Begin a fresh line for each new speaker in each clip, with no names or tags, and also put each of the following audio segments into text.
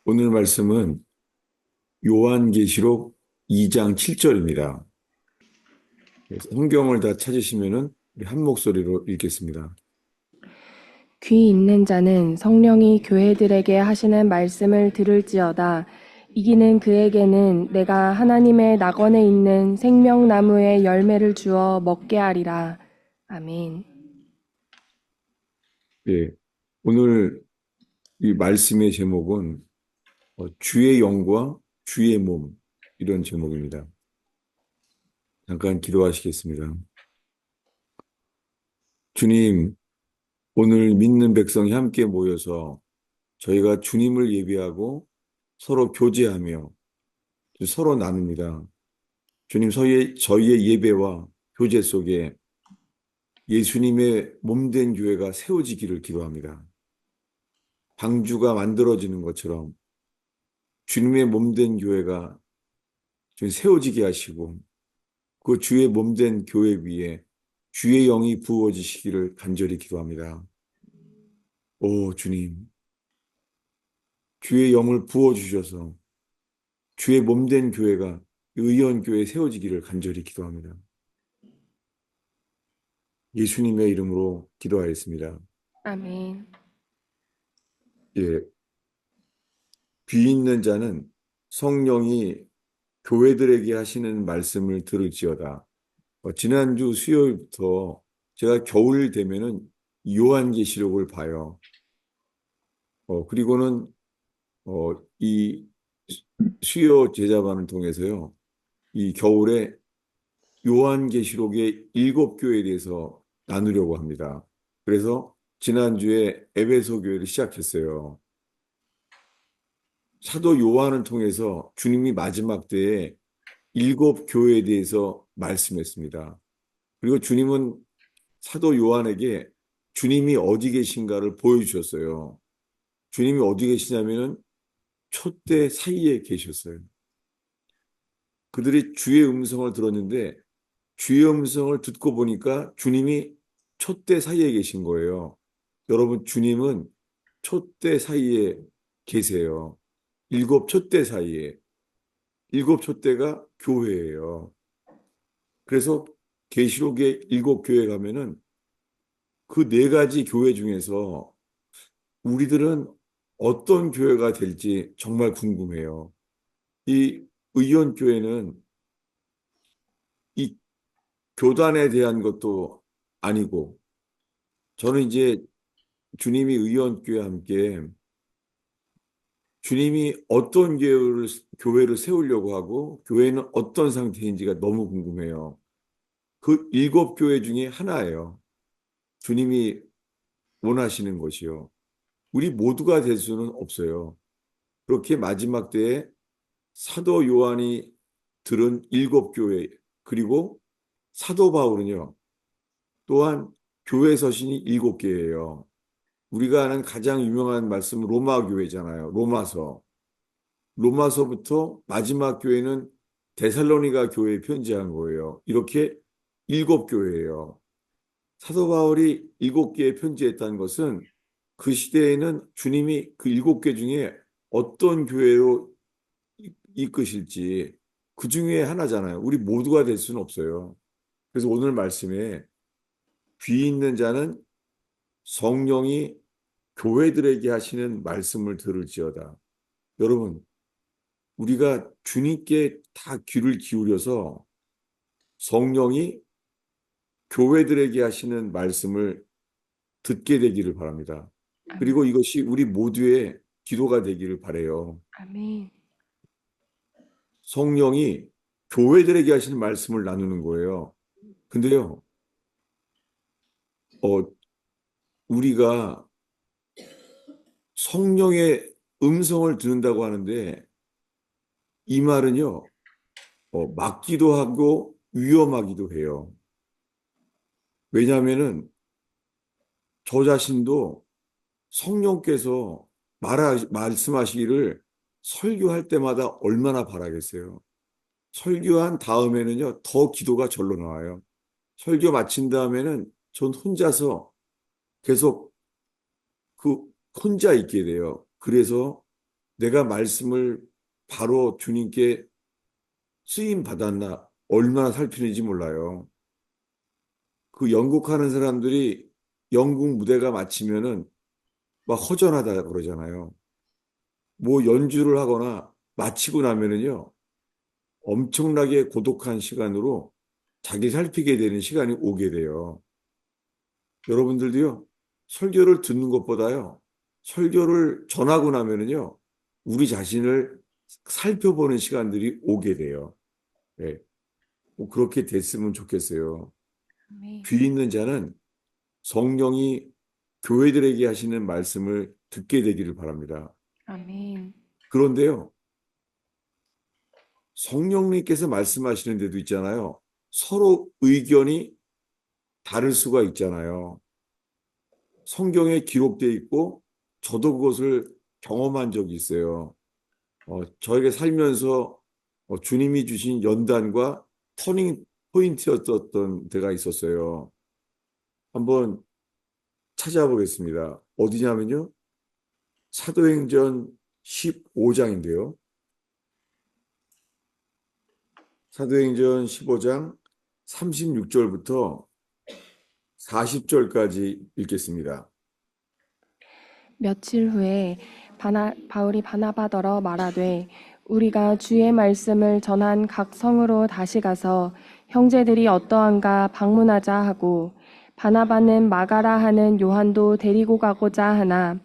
오늘 말씀은 요한계시록 2장 7절입니다. 성경을 다 찾으시면은 우리 한 목소리로 읽겠습니다.
귀 있는 자는 성령이 교회들에게 하시는 말씀을 들을지어다. 이기는 그에게는 내가 하나님의 낙원에 있는 생명나무의 열매를 주어 먹게 하리라. 아멘.
예, 오늘 이 말씀의 제목은 주의 영과 주의 몸 이런 제목입니다. 잠깐 기도하시겠습니다. 주님, 오늘 믿는 백성이 함께 모여서 저희가 주님을 예배하고 서로 교제하며 서로 나눕니다. 주님, 저희의 예배와 교제 속에 예수님의 몸된 교회가 세워지기를 기도합니다. 방주가 만들어지는 것처럼 주님의 몸된 교회가 좀 세워지게 하시고 그 주의 몸된 교회 위에 주의 영이 부어지시기를 간절히 기도합니다. 오 주님, 주의 영을 부어주셔서 주의 몸된 교회가 의원교회에 세워지기를 간절히 기도합니다. 예수님의 이름으로 기도하였습니다.
아멘.
예, 귀 있는 자는 성령이 교회들에게 하시는 말씀을 들을지어다. 지난주 수요일부터 제가 겨울 되면은 요한계시록을 봐요. 그리고는 이 수요 제자반을 통해서요. 이 겨울에 요한계시록의 7교회에 대해서 나누려고 합니다. 그래서 지난주에 에베소 교회를 시작했어요. 사도 요한을 통해서 주님이 마지막 때에 7교회에 대해서 말씀했습니다. 그리고 주님은 사도 요한에게 주님이 어디 계신가를 보여주셨어요. 주님이 어디 계시냐면은 촛대 사이에 계셨어요. 그들이 주의 음성을 들었는데 주의 음성을 듣고 보니까 주님이 촛대 사이에 계신 거예요. 여러분, 주님은 촛대 사이에 계세요. 7촛대 사이에. 7촛대가 교회예요. 그래서 계시록의 7교회 가면은 그 4가지 교회 중에서 우리들은 어떤 교회가 될지 정말 궁금해요. 이 의원교회는 이 교단에 대한 것도 아니고, 저는 이제 주님이 의원교회와 함께 주님이 어떤 교회를 세우려고 하고, 교회는 어떤 상태인지가 너무 궁금해요. 그 7교회 중에 하나예요. 주님이 원하시는 것이요. 우리 모두가 될 수는 없어요. 그렇게 마지막 때에 사도 요한이 들은 7교회, 그리고 사도 바울은요, 또한 교회 서신이 7개예요. 우리가 아는 가장 유명한 말씀은 로마 교회잖아요. 로마서. 로마서부터 마지막 교회는 데살로니가 교회에 편지한 거예요. 이렇게 7교회예요. 사도 바울이 7개에 편지했다는 것은 그 시대에는 주님이 그 7개 중에 어떤 교회로 이끄실지 그 중에 하나잖아요. 우리 모두가 될 수는 없어요. 그래서 오늘 말씀에 귀 있는 자는 성령이 교회들에게 하시는 말씀을 들을지어다. 여러분, 우리가 주님께 다 귀를 기울여서 성령이 교회들에게 하시는 말씀을 듣게 되기를 바랍니다. 그리고 이것이 우리 모두의 기도가 되기를 바라요.
아멘.
성령이 교회들에게 하시는 말씀을 나누는 거예요. 근데요, 어, 우리가 성령의 음성을 듣는다고 하는데 이 말은요, 맞기도 하고 위험하기도 해요. 왜냐하면은 저 자신도 성령께서 말씀하시기를 설교할 때마다 얼마나 바라겠어요. 설교한 다음에는요, 더 기도가 절로 나와요. 설교 마친 다음에는 전 혼자서 계속 그 혼자 있게 돼요. 그래서 내가 말씀을 바로 주님께 쓰임 받았나 얼마나 살피는지 몰라요. 그 연극하는 사람들이 연극 무대가 마치면은 막 허전하다 그러잖아요. 뭐 연주를 하거나 마치고 나면은요, 엄청나게 고독한 시간으로 자기 살피게 되는 시간이 오게 돼요. 여러분들도요, 설교를 듣는 것보다요, 설교를 전하고 나면은요, 우리 자신을 살펴보는 시간들이 오게 돼요. 네, 뭐 그렇게 됐으면 좋겠어요.
아멘.
귀 있는 자는 성령이 교회들에게 하시는 말씀을 듣게 되기를 바랍니다.
아멘.
그런데요, 성령님께서 말씀하시는 데도 있잖아요. 서로 의견이 다를 수가 있잖아요. 성경에 기록되어 있고 저도 그것을 경험한 적이 있어요. 저에게 살면서 주님이 주신 연단과 터닝 포인트였던 때가 있었어요. 한번 찾아보겠습니다. 어디냐면요. 사도행전 15장인데요. 사도행전 15장 36절부터 40절까지 읽겠습니다.
며칠 후에 바울이 바나바더러 말하되 우리가 주의 말씀을 전한 각 성으로 다시 가서 형제들이 어떠한가 방문하자 하고 바나바는 마가라 하는 요한도 데리고 가고자 하나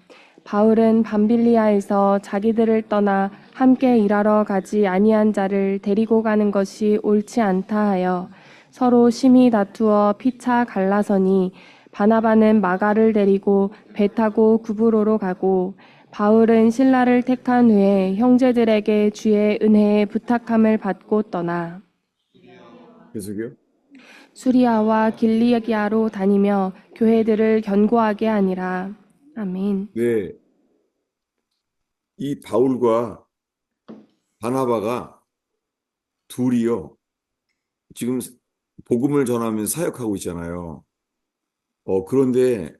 바울은 밤빌리아에서 자기들을 떠나 함께 일하러 가지 아니한 자를 데리고 가는 것이 옳지 않다 하여 서로 심히 다투어 피차 갈라서니 바나바는 마가를 데리고 배 타고 구브로로 가고 바울은 신라를 택한 후에 형제들에게 주의 은혜에 부탁함을 받고 떠나
계속요.
수리아와 길리기아로 다니며 교회들을 견고하게 하니라. 아멘.
네, 이 바울과 바나바가 둘이요. 지금 복음을 전하면서 사역하고 있잖아요. 그런데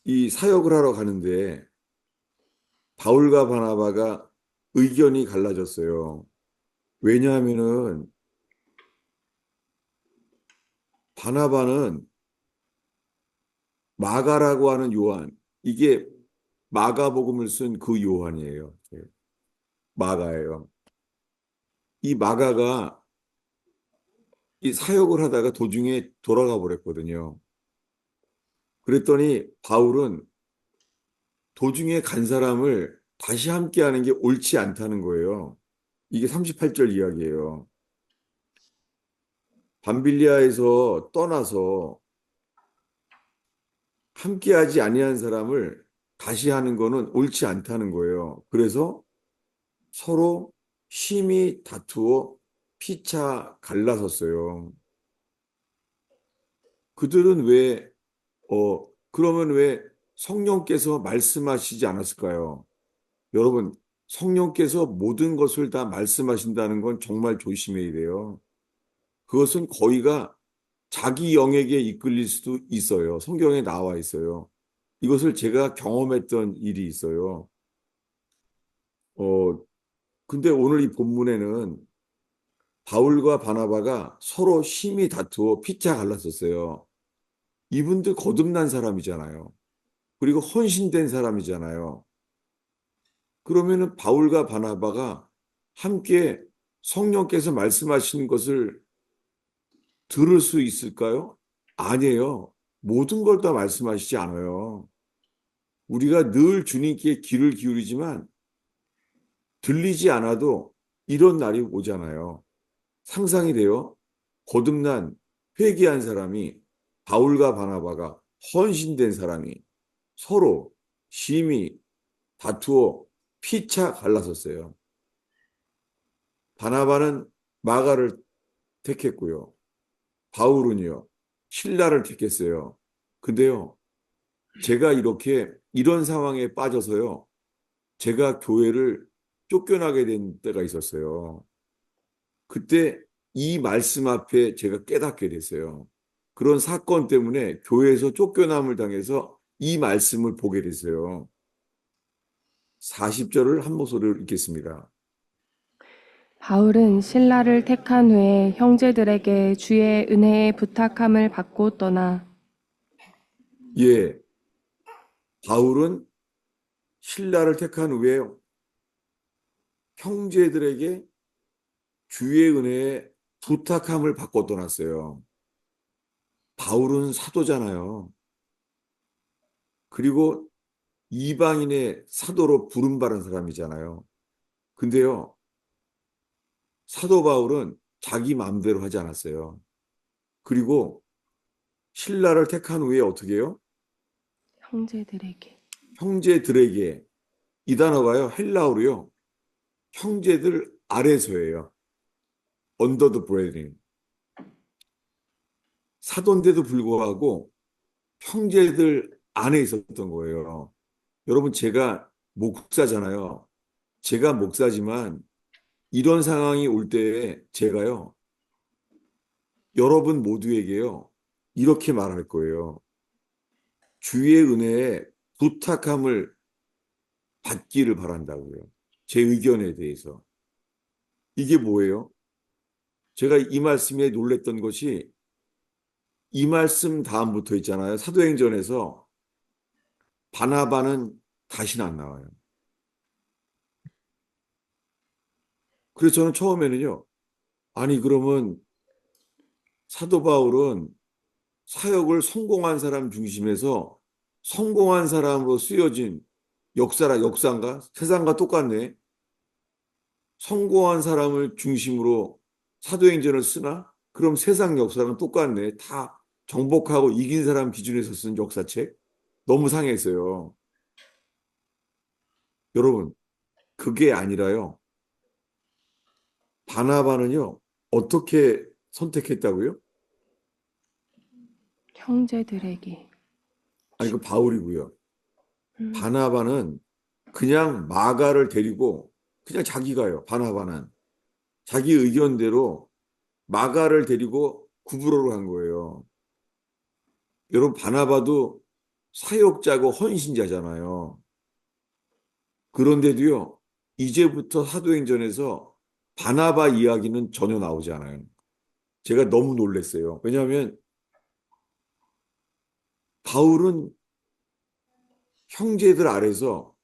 이 사역을 하러 가는데 바울과 바나바가 의견이 갈라졌어요. 왜냐하면은 바나바는 마가라고 하는 요한, 이게 마가복음을 쓴 그 요한이에요. 마가예요. 이 마가가 이 사역을 하다가 도중에 돌아가 버렸거든요. 그랬더니 바울은 도중에 간 사람을 다시 함께하는 게 옳지 않다는 거예요. 이게 38절 이야기예요. 밤빌리아에서 떠나서 함께하지 아니한 사람을 다시 하는 거는 옳지 않다는 거예요. 그래서 서로 심히 다투어 피차 갈라섰어요. 그들은 그러면 왜 성령께서 말씀하시지 않았을까요? 여러분, 성령께서 모든 것을 다 말씀하신다는 건 정말 조심해야 돼요. 그것은 거의가 자기 영역에 이끌릴 수도 있어요. 성경에 나와 있어요. 이것을 제가 경험했던 일이 있어요. 어, 근데 오늘 이 본문에는 바울과 바나바가 서로 심히 다투어 피차 갈랐었어요. 이분들 거듭난 사람이잖아요. 그리고 헌신된 사람이잖아요. 그러면은 바울과 바나바가 함께 성령께서 말씀하시는 것을 들을 수 있을까요? 아니에요. 모든 걸 다 말씀하시지 않아요. 우리가 늘 주님께 귀를 기울이지만 들리지 않아도 이런 날이 오잖아요. 상상이 돼요. 거듭난 회개한 사람이 바울과 바나바가 헌신된 사람이 서로 심히 다투어 피차 갈라섰어요. 바나바는 마가를 택했고요. 바울은요, 신라를 택했어요. 근데요, 제가 이런 상황에 빠져서요, 제가 교회를 쫓겨나게 된 때가 있었어요. 그때 이 말씀 앞에 제가 깨닫게 됐어요. 그런 사건 때문에 교회에서 쫓겨남을 당해서 이 말씀을 보게 됐어요. 40절을 한 목소리로 읽겠습니다.
바울은 신라를 택한 후에 형제들에게 주의 은혜의 부탁함을 받고 떠나
예, 바울은 신라를 택한 후에 형제들에게 주의 은혜에 부탁함을 받고 떠났어요. 바울은 사도잖아요. 그리고 이방인의 사도로 부름받은 사람이잖아요. 근데요, 사도 바울은 자기 마음대로 하지 않았어요. 그리고 신라를 택한 후에 어떻게 해요?
형제들에게
형제들에게, 이 단어가요, 헬라어로요, 형제들 아래서예요. under the brethren. 사도인데도 불구하고 형제들 안에 있었던 거예요. 여러분, 제가 목사잖아요. 제가 목사지만 이런 상황이 올 때에 제가요, 여러분 모두에게요, 이렇게 말할 거예요. 주의 은혜에 부탁함을 받기를 바란다고요. 제 의견에 대해서. 이게 뭐예요? 제가 이 말씀에 놀랬던 것이 이 말씀 다음부터 있잖아요. 사도행전에서 바나바는 다시는 안 나와요. 그래서 저는 처음에는요, 아니, 그러면 사도 바울은 사역을 성공한 사람 중심에서 성공한 사람으로 쓰여진 역사인가? 세상과 똑같네. 성공한 사람을 중심으로 사도행전을 쓰나? 그럼 세상 역사랑 똑같네. 다 정복하고 이긴 사람 기준에서 쓴 역사책? 너무 상했어요. 여러분, 그게 아니라요. 바나바는요, 어떻게 선택했다고요?
형제들에게
아니, 그 바울이고요.
음,
바나바는 그냥 마가를 데리고 그냥 자기가요. 바나바는 자기 의견대로 마가를 데리고 구브로로 간 거예요. 여러분, 바나바도 사역자고 헌신자잖아요. 그런데도요, 이제부터 사도행전에서 바나바 이야기는 전혀 나오지 않아요. 제가 너무 놀랐어요. 왜냐하면 바울은 형제들 아래서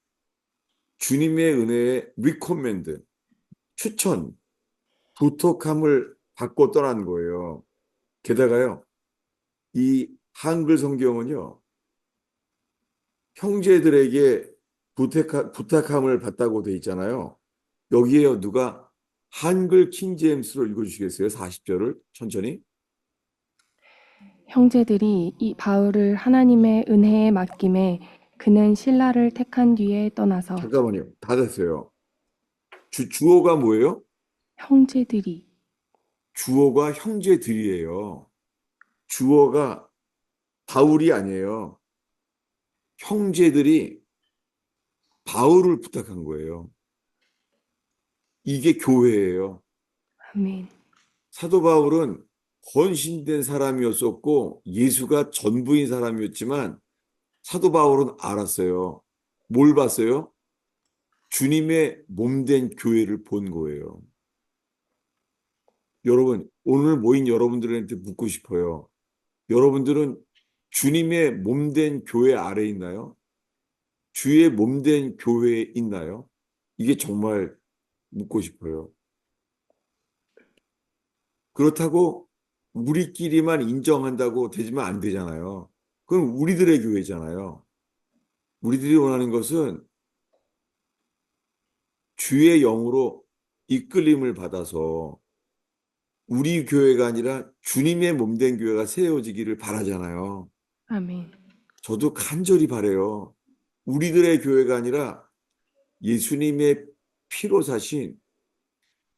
주님의 은혜에 리코멘드, 추천, 부탁함을 받고 떠난 거예요. 게다가요, 이 한글 성경은요, 형제들에게 부탁함을 받다고 돼 있잖아요. 여기에요, 누가 한글 킹제임스로 읽어주시겠어요? 40절을 천천히.
형제들이 이 바울을 하나님의 은혜에 맡김에 그는 신라를 택한 뒤에 떠나서
잠깐만요. 다 됐어요. 주어가 뭐예요?
형제들이
주어가 형제들이에요. 주어가 바울이 아니에요. 형제들이 바울을 부탁한 거예요. 이게 교회예요.
아멘.
사도 바울은 헌신된 사람이었었고 예수가 전부인 사람이었지만 사도 바울은 알았어요. 뭘 봤어요? 주님의 몸된 교회를 본 거예요. 여러분, 오늘 모인 여러분들한테 묻고 싶어요. 여러분들은 주님의 몸된 교회 아래 있나요? 주의 몸된 교회에 있나요? 이게 정말 묻고 싶어요. 그렇다고 우리끼리만 인정한다고 되지만 안 되잖아요. 그건 우리들의 교회잖아요. 우리들이 원하는 것은 주의 영으로 이끌림을 받아서 우리 교회가 아니라 주님의 몸된 교회가 세워지기를 바라잖아요.
아멘.
저도 간절히 바라요. 우리들의 교회가 아니라 예수님의 피로 사신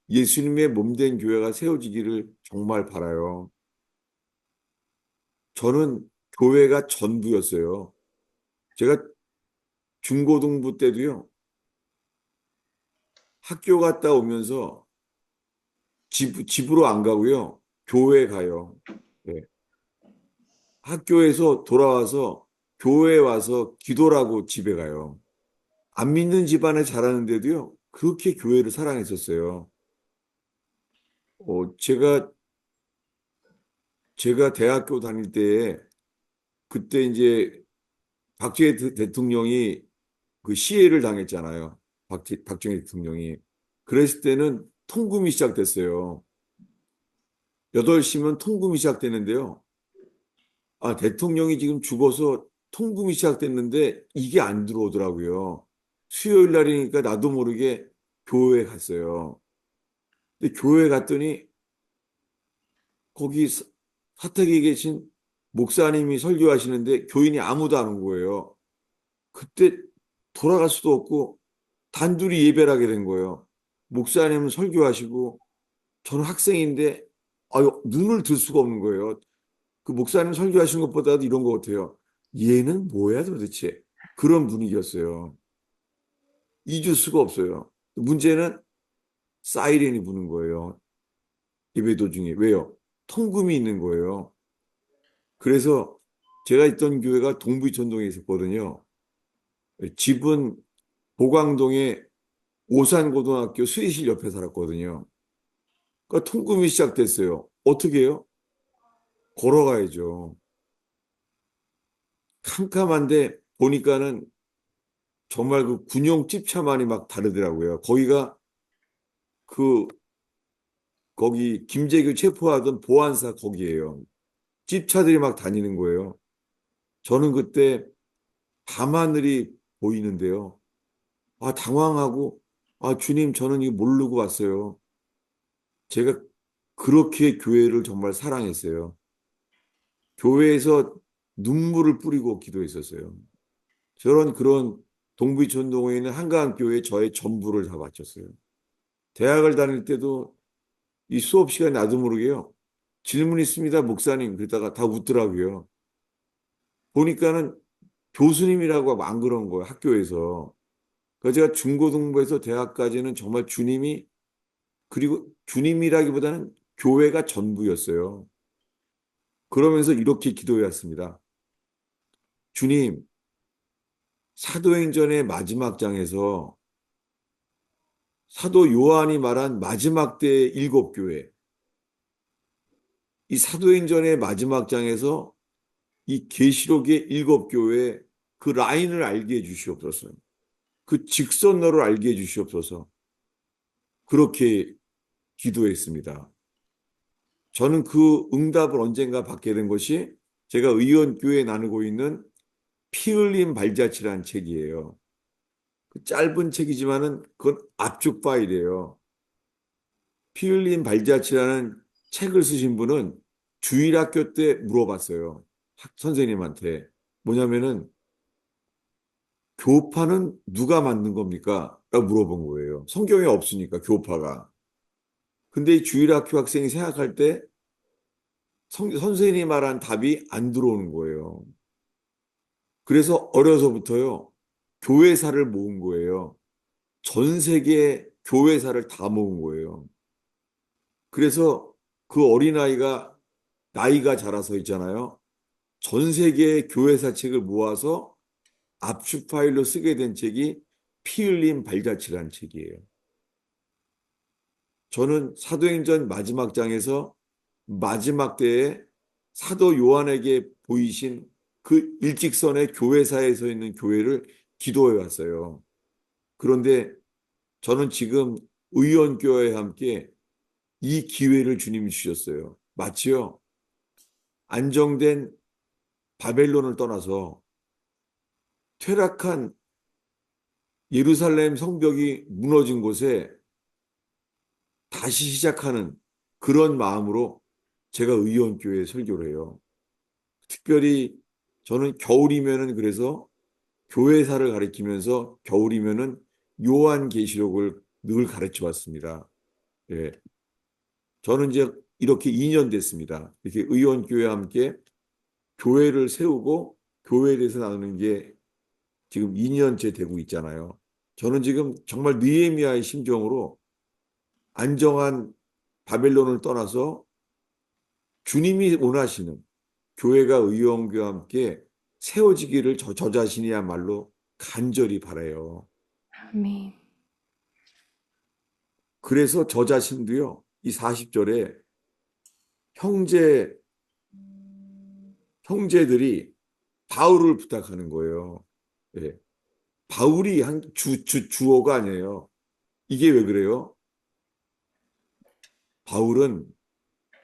예수님의 몸된 교회가 세워지기를 정말 바라요. 저는 교회가 전부였어요. 제가 중고등부 때도요, 학교 갔다 오면서 집으로 안 가고요, 교회 가요. 네. 학교에서 돌아와서 교회 와서 기도라고 집에 가요. 안 믿는 집안에 자라는데도요, 그렇게 교회를 사랑했었어요. 어, 제가, 제가 대학교 다닐 때에, 그때 이제 박정희 대통령이 그 시해를 당했잖아요. 박정희 대통령이. 그랬을 때는 통금이 시작됐어요. 8시면 통금이 시작되는데요. 아, 대통령이 지금 죽어서 통금이 시작됐는데 이게 안 들어오더라고요. 수요일 날이니까 나도 모르게 교회에 갔어요. 근데 교회에 갔더니 거기 사택에 계신 목사님이 설교하시는데 교인이 아무도 안 온 거예요. 그때 돌아갈 수도 없고 단둘이 예배를 하게 된 거예요. 목사님은 설교하시고 저는 학생인데 아유, 눈을 들 수가 없는 거예요. 그 목사님 설교하시는 것보다도 이런 것 같아요. 얘는 뭐야 도대체? 그런 분위기였어요. 잊을 수가 없어요. 문제는 사이렌이 부는 거예요. 예배 도중에. 왜요? 통금이 있는 거예요. 그래서 제가 있던 교회가 동부이촌동에 있었거든요. 집은 보광동에 오산고등학교 수의실 옆에 살았거든요. 그러니까 통금이 시작됐어요. 어떻게 해요? 걸어가야죠. 캄캄한데 보니까는 정말 그 군용 집차만이 막 다르더라고요. 거기가 그 거기 김재규 체포하던 보안사 거기에요. 집차들이 막 다니는 거예요. 저는 그때 밤하늘이 보이는데요. 아, 당황하고 아, 주님 저는 이거 모르고 왔어요. 제가 그렇게 교회를 정말 사랑했어요. 교회에서 눈물을 뿌리고 기도했었어요. 그런 동부이촌동에 있는 한강교회에 저의 전부를 다 바쳤어요. 대학을 다닐 때도 이 수업 시간에 나도 모르게요. 질문 있습니다, 목사님. 그러다가 다 웃더라고요. 보니까는 교수님이라고 하면 안 그런 거예요, 학교에서. 그래서 제가 중고등부에서 대학까지는 정말 주님이, 그리고 주님이라기보다는 교회가 전부였어요. 그러면서 이렇게 기도해 왔습니다. 주님, 사도행전의 마지막 장에서 사도 요한이 말한 마지막 때의 7교회, 이 사도행전의 마지막 장에서 이 계시록의 7교회 그 라인을 알게 해 주시옵소서. 그 직선로를 알게 해 주시옵소서. 그렇게 기도했습니다. 저는 그 응답을 언젠가 받게 된 것이 제가 의원교회에 나누고 있는 피 흘린 발자취라는 책이에요. 그 짧은 책이지만은 그건 압축 파일이에요. 피 흘린 발자취라는 책을 쓰신 분은 주일학교 때 물어봤어요. 선생님한테. 뭐냐면은 교파는 누가 만든 겁니까? 라고 물어본 거예요. 성경에 없으니까 교파가. 근데 이 주일학교 학생이 생각할 때 선생님이 말한 답이 안 들어오는 거예요. 그래서 어려서부터요, 교회사를 모은 거예요. 전 세계 교회사를 다 모은 거예요. 그래서 그 어린아이가 나이가 자라서 있잖아요. 전 세계의 교회사 책을 모아서 압축 파일로 쓰게 된 책이 피 흘린 발자취라는 책이에요. 저는 사도행전 마지막 장에서 마지막 때에 사도 요한에게 보이신 그 일직선의 교회사에 서 있는 교회를 기도해 왔어요. 그런데 저는 지금 의원교회와 함께 이 기회를 주님이 주셨어요. 마치요, 안정된 바벨론을 떠나서 퇴락한 예루살렘 성벽이 무너진 곳에 다시 시작하는 그런 마음으로 제가 의원교회에 설교를 해요. 특별히 저는 겨울이면은 그래서 교회사를 가리키면서 겨울이면은 요한계시록을 늘 가르쳐 왔습니다. 예. 저는 이제 이렇게 2년 됐습니다. 이렇게 의원교회와 함께 교회를 세우고 교회에 대해서 나누는 게 지금 2년째 되고 있잖아요. 저는 지금 정말 느헤미야의 심정으로 안정한 바벨론을 떠나서 주님이 원하시는 교회가 의원교회와 함께 세워지기를 저 자신이야말로 간절히 바라요.
아멘.
그래서 저 자신도요, 이 40절에 형제들이 바울을 부탁하는 거예요. 예. 바울이 한 주어가 아니에요. 이게 왜 그래요? 바울은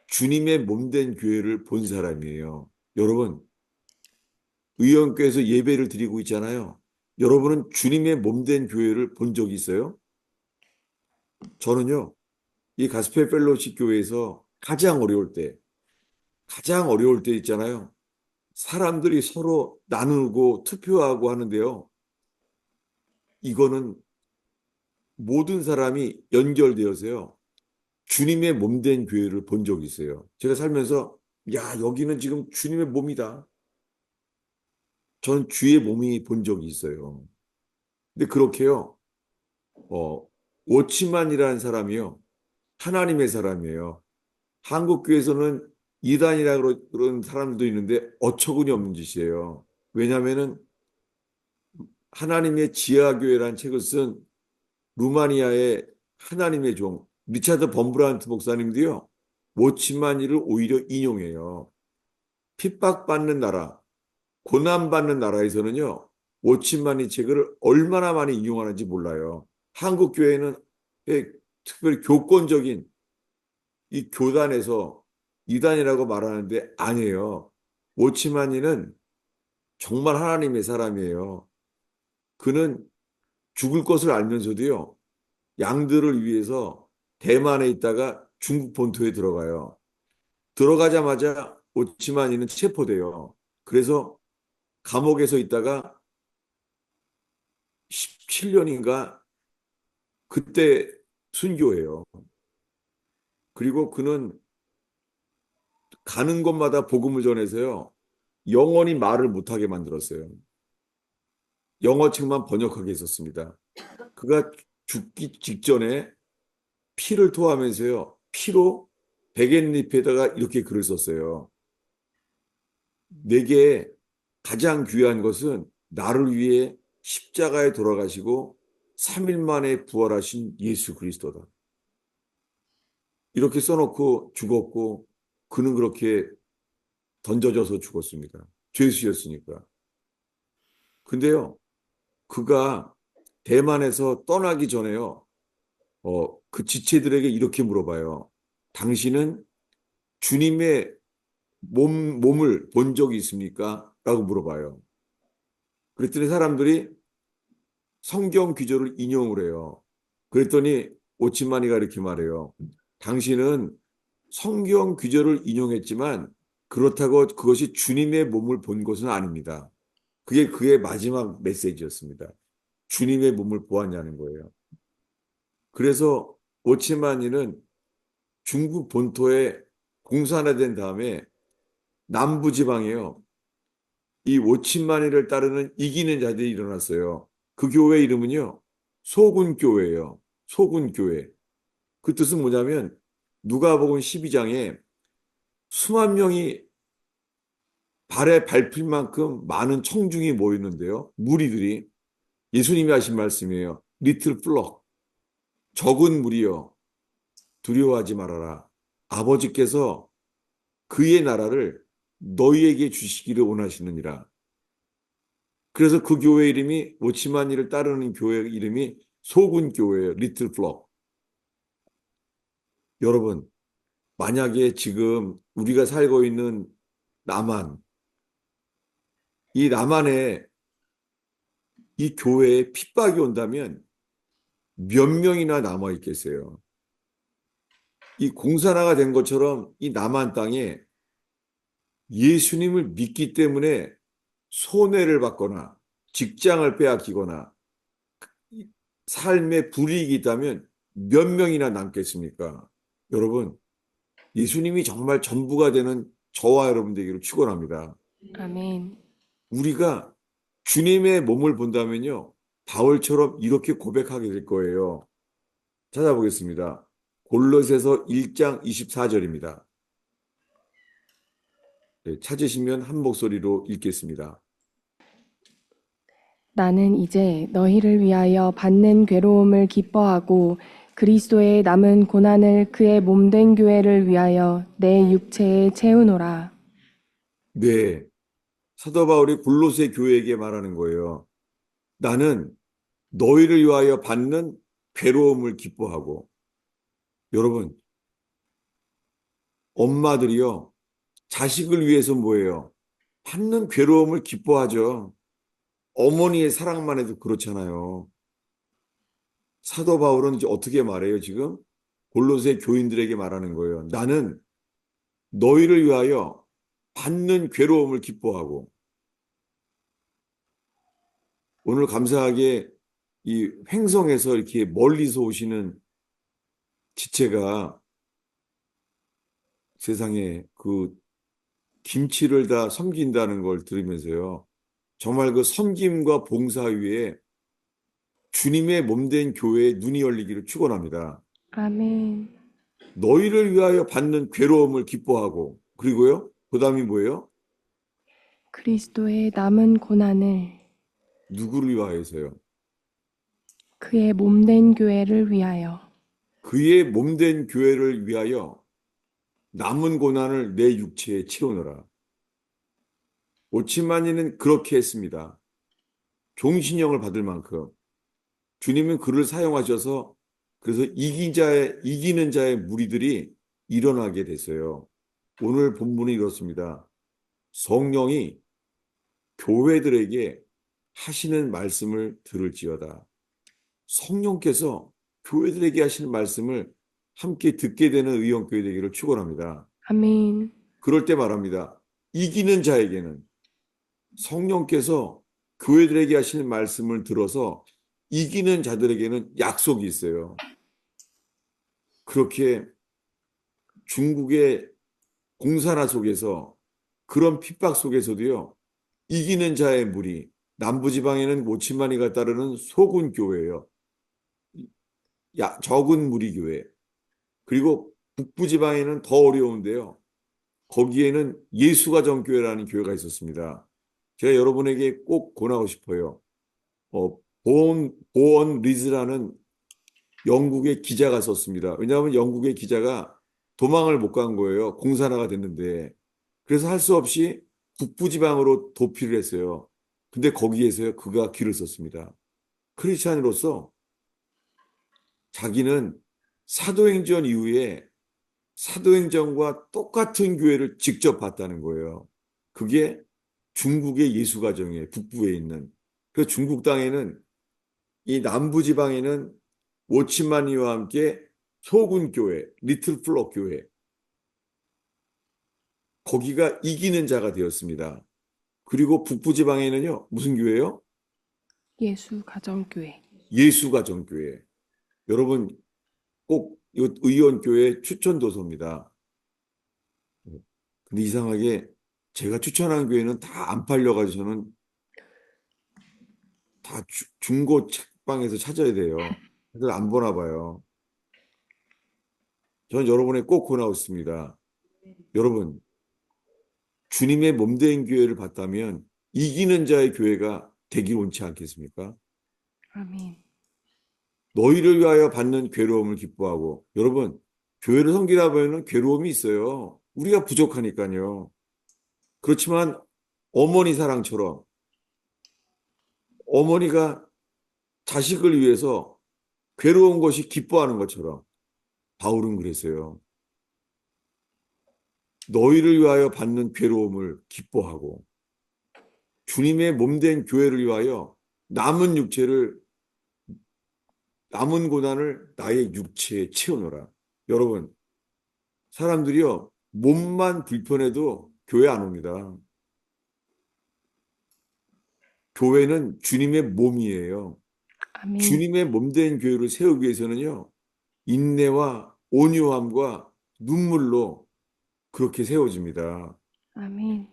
주님의 몸된 교회를 본 사람이에요. 여러분, 의원교회에서 예배를 드리고 있잖아요. 여러분은 주님의 몸된 교회를 본 적이 있어요? 저는요, 이 가스펠 펠로우십 교회에서 가장 어려울 때 있잖아요. 사람들이 서로 나누고 투표하고 하는데요. 이거는 모든 사람이 연결되어서요. 주님의 몸된 교회를 본 적이 있어요. 제가 살면서 야, 여기는 지금 주님의 몸이다. 저는 주의 몸이 본 적이 있어요. 근데 그렇게요. 어, 워치만이라는 사람이요. 하나님의 사람이에요. 한국 교회에서는 이단이라 그런 사람들도 있는데 어처구니 없는 짓이에요. 왜냐하면은 하나님의 지하교회라는 책을 쓴 루마니아의 하나님의 종 리차드 범브란트 목사님도요. 워치만이를 오히려 인용해요. 핍박받는 나라, 고난받는 나라에서는요. 워치만이 책을 얼마나 많이 인용하는지 몰라요. 한국 교회는 특별히 교권적인 이 교단에서 이단이라고 말하는데 아니에요. 워치만이는 정말 하나님의 사람이에요. 그는 죽을 것을 알면서도요. 양들을 위해서 대만에 있다가 중국 본토에 들어가요. 들어가자마자 오치만이는 체포돼요. 그래서 감옥에서 있다가 17년인가 그때 순교해요. 그리고 그는 가는 곳마다 복음을 전해서요. 영원히 말을 못하게 만들었어요. 영어책만 번역하게 했었습니다. 그가 죽기 직전에 피를 토하면서요. 피로 백엔잎에다가 이렇게 글을 썼어요. 내게 가장 귀한 것은 나를 위해 십자가에 돌아가시고 3일 만에 부활하신 예수 그리스도다. 이렇게 써놓고 죽었고 그는 그렇게 던져져서 죽었습니다. 죄수였으니까. 근데요, 그가 대만에서 떠나기 전에요, 그 지체들에게 이렇게 물어봐요. 당신은 주님의 몸을 본 적이 있습니까? 라고 물어봐요. 그랬더니 사람들이 성경 구절을 인용을 해요. 그랬더니 오치마니가 이렇게 말해요. 당신은 성경 구절을 인용했지만 그렇다고 그것이 주님의 몸을 본 것은 아닙니다. 그게 그의 마지막 메시지였습니다. 주님의 몸을 보았냐는 거예요. 그래서 오치마니는 중국 본토에 공산화된 다음에 남부지방에요. 이 오친만이를 따르는 이기는 자들이 일어났어요. 그 교회 이름은요. 소군교회예요. 소군교회. 그 뜻은 뭐냐면 누가복음 12장에 수만 명이 발에 밟힐 만큼 많은 청중이 모였는데요. 무리들이 예수님이 하신 말씀이에요. 리틀 플럭. 적은 무리여 두려워하지 말아라. 아버지께서 그의 나라를 너희에게 주시기를 원하시느니라. 그래서 그 교회 이름이 오치마니를 따르는 교회 이름이 소군교회예요. 리틀 플럭. 여러분, 만약에 지금 우리가 살고 있는 남한, 이 남한에 이 교회에 핍박이 온다면 몇 명이나 남아 있겠어요. 이 공산화가 된 것처럼 이 남한 땅에 예수님을 믿기 때문에 손해를 받거나 직장을 빼앗기거나 삶의 불이익이 있다면 몇 명이나 남겠습니까? 여러분, 예수님이 정말 전부가 되는 저와 여러분 되기를 축원합니다.
아멘.
우리가 주님의 몸을 본다면요. 바울처럼 이렇게 고백하게 될 거예요. 찾아보겠습니다. 골로새서 1장 24절입니다. 찾으시면 한 목소리로 읽겠습니다.
나는 이제 너희를 위하여 받는 괴로움을 기뻐하고 그리스도의 남은 고난을 그의 몸된 교회를 위하여 내 육체에 채우노라.
네, 사도 바울이 골로새 교회에게 말하는 거예요. 나는 너희를 위하여 받는 괴로움을 기뻐하고. 여러분, 엄마들이요, 자식을 위해서 뭐예요? 받는 괴로움을 기뻐하죠. 어머니의 사랑만 해도 그렇잖아요. 사도 바울은 이제 어떻게 말해요, 지금? 골로새 교인들에게 말하는 거예요. 나는 너희를 위하여 받는 괴로움을 기뻐하고. 오늘 감사하게 이 횡성에서 이렇게 멀리서 오시는 지체가 세상에 그 김치를 다 섬긴다는 걸 들으면서요. 정말 그 섬김과 봉사 위에 주님의 몸된 교회에 눈이 열리기를 축원합니다.
아멘.
너희를 위하여 받는 괴로움을 기뻐하고 그리고요. 그다음이 뭐예요?
그리스도의 남은 고난을
누구를 위하여서요?
그의 몸된 교회를 위하여.
그의 몸된 교회를 위하여 남은 고난을 내 육체에 채우노라. 오치만이는 그렇게 했습니다. 종신형을 받을 만큼 주님은 그를 사용하셔서 그래서 이기는 자의 무리들이 일어나게 됐어요. 오늘 본문이 이렇습니다. 성령이 교회들에게 하시는 말씀을 들을지어다. 성령께서 교회들에게 하시는 말씀을 함께 듣게 되는 의원교회 되기를 축원합니다.
아멘.
그럴 때 말합니다. 이기는 자에게는 성령께서 교회들에게 하시는 말씀을 들어서 이기는 자들에게는 약속이 있어요. 그렇게 중국의 공산화 속에서 그런 핍박 속에서도요. 이기는 자의 무리, 남부지방에는 5천만이가 따르는 소군 교회예요. 적은 무리 교회. 그리고 북부지방에는 더 어려운데요. 거기에는 예수가 정교회라는 교회가 있었습니다. 제가 여러분에게 꼭 권하고 싶어요. 보온 리즈라는 영국의 기자가 썼습니다. 왜냐하면 영국의 기자가 도망을 못 간 거예요. 공산화가 됐는데. 그래서 할 수 없이 북부지방으로 도피를 했어요. 근데 거기에서요, 그가 길을 썼습니다. 크리스찬으로서 자기는 사도행전 이후에 사도행전과 똑같은 교회를 직접 봤다는 거예요. 그게 중국의 예수가정이에요. 북부에 있는. 그 중국 땅에는 이 남부지방에는 워치마니와 함께 소군교회, 리틀 플럭 교회, 거기가 이기는 자가 되었습니다. 그리고 북부지방에는요, 무슨 교회요?
예수 가정교회.
예수가정교회. 여러분, 꼭 이 의원교회 추천도서입니다. 근데 이상하게 제가 추천한 교회는 다 안 팔려가지고 저는 다 중고 책방에서 찾아야 돼요. 그래서 안 보나 봐요. 저는 여러분의 꼭 권하고 있습니다. 여러분, 주님의 몸된 교회를 봤다면 이기는 자의 교회가 되길 원치 않겠습니까?
아멘.
너희를 위하여 받는 괴로움을 기뻐하고 여러분, 교회를 섬기다 보면 괴로움이 있어요. 우리가 부족하니까요. 그렇지만 어머니 사랑처럼 어머니가 자식을 위해서 괴로운 것이 기뻐하는 것처럼 바울은 그랬어요. 너희를 위하여 받는 괴로움을 기뻐하고 주님의 몸된 교회를 위하여 남은 육체를 남은 고난을 나의 육체에 채우노라. 여러분, 사람들이요 몸만 불편해도 교회 안 옵니다. 교회는 주님의 몸이에요.
아멘.
주님의 몸된 교회를 세우기 위해서는요 인내와 온유함과 눈물로 그렇게 세워집니다.
아멘.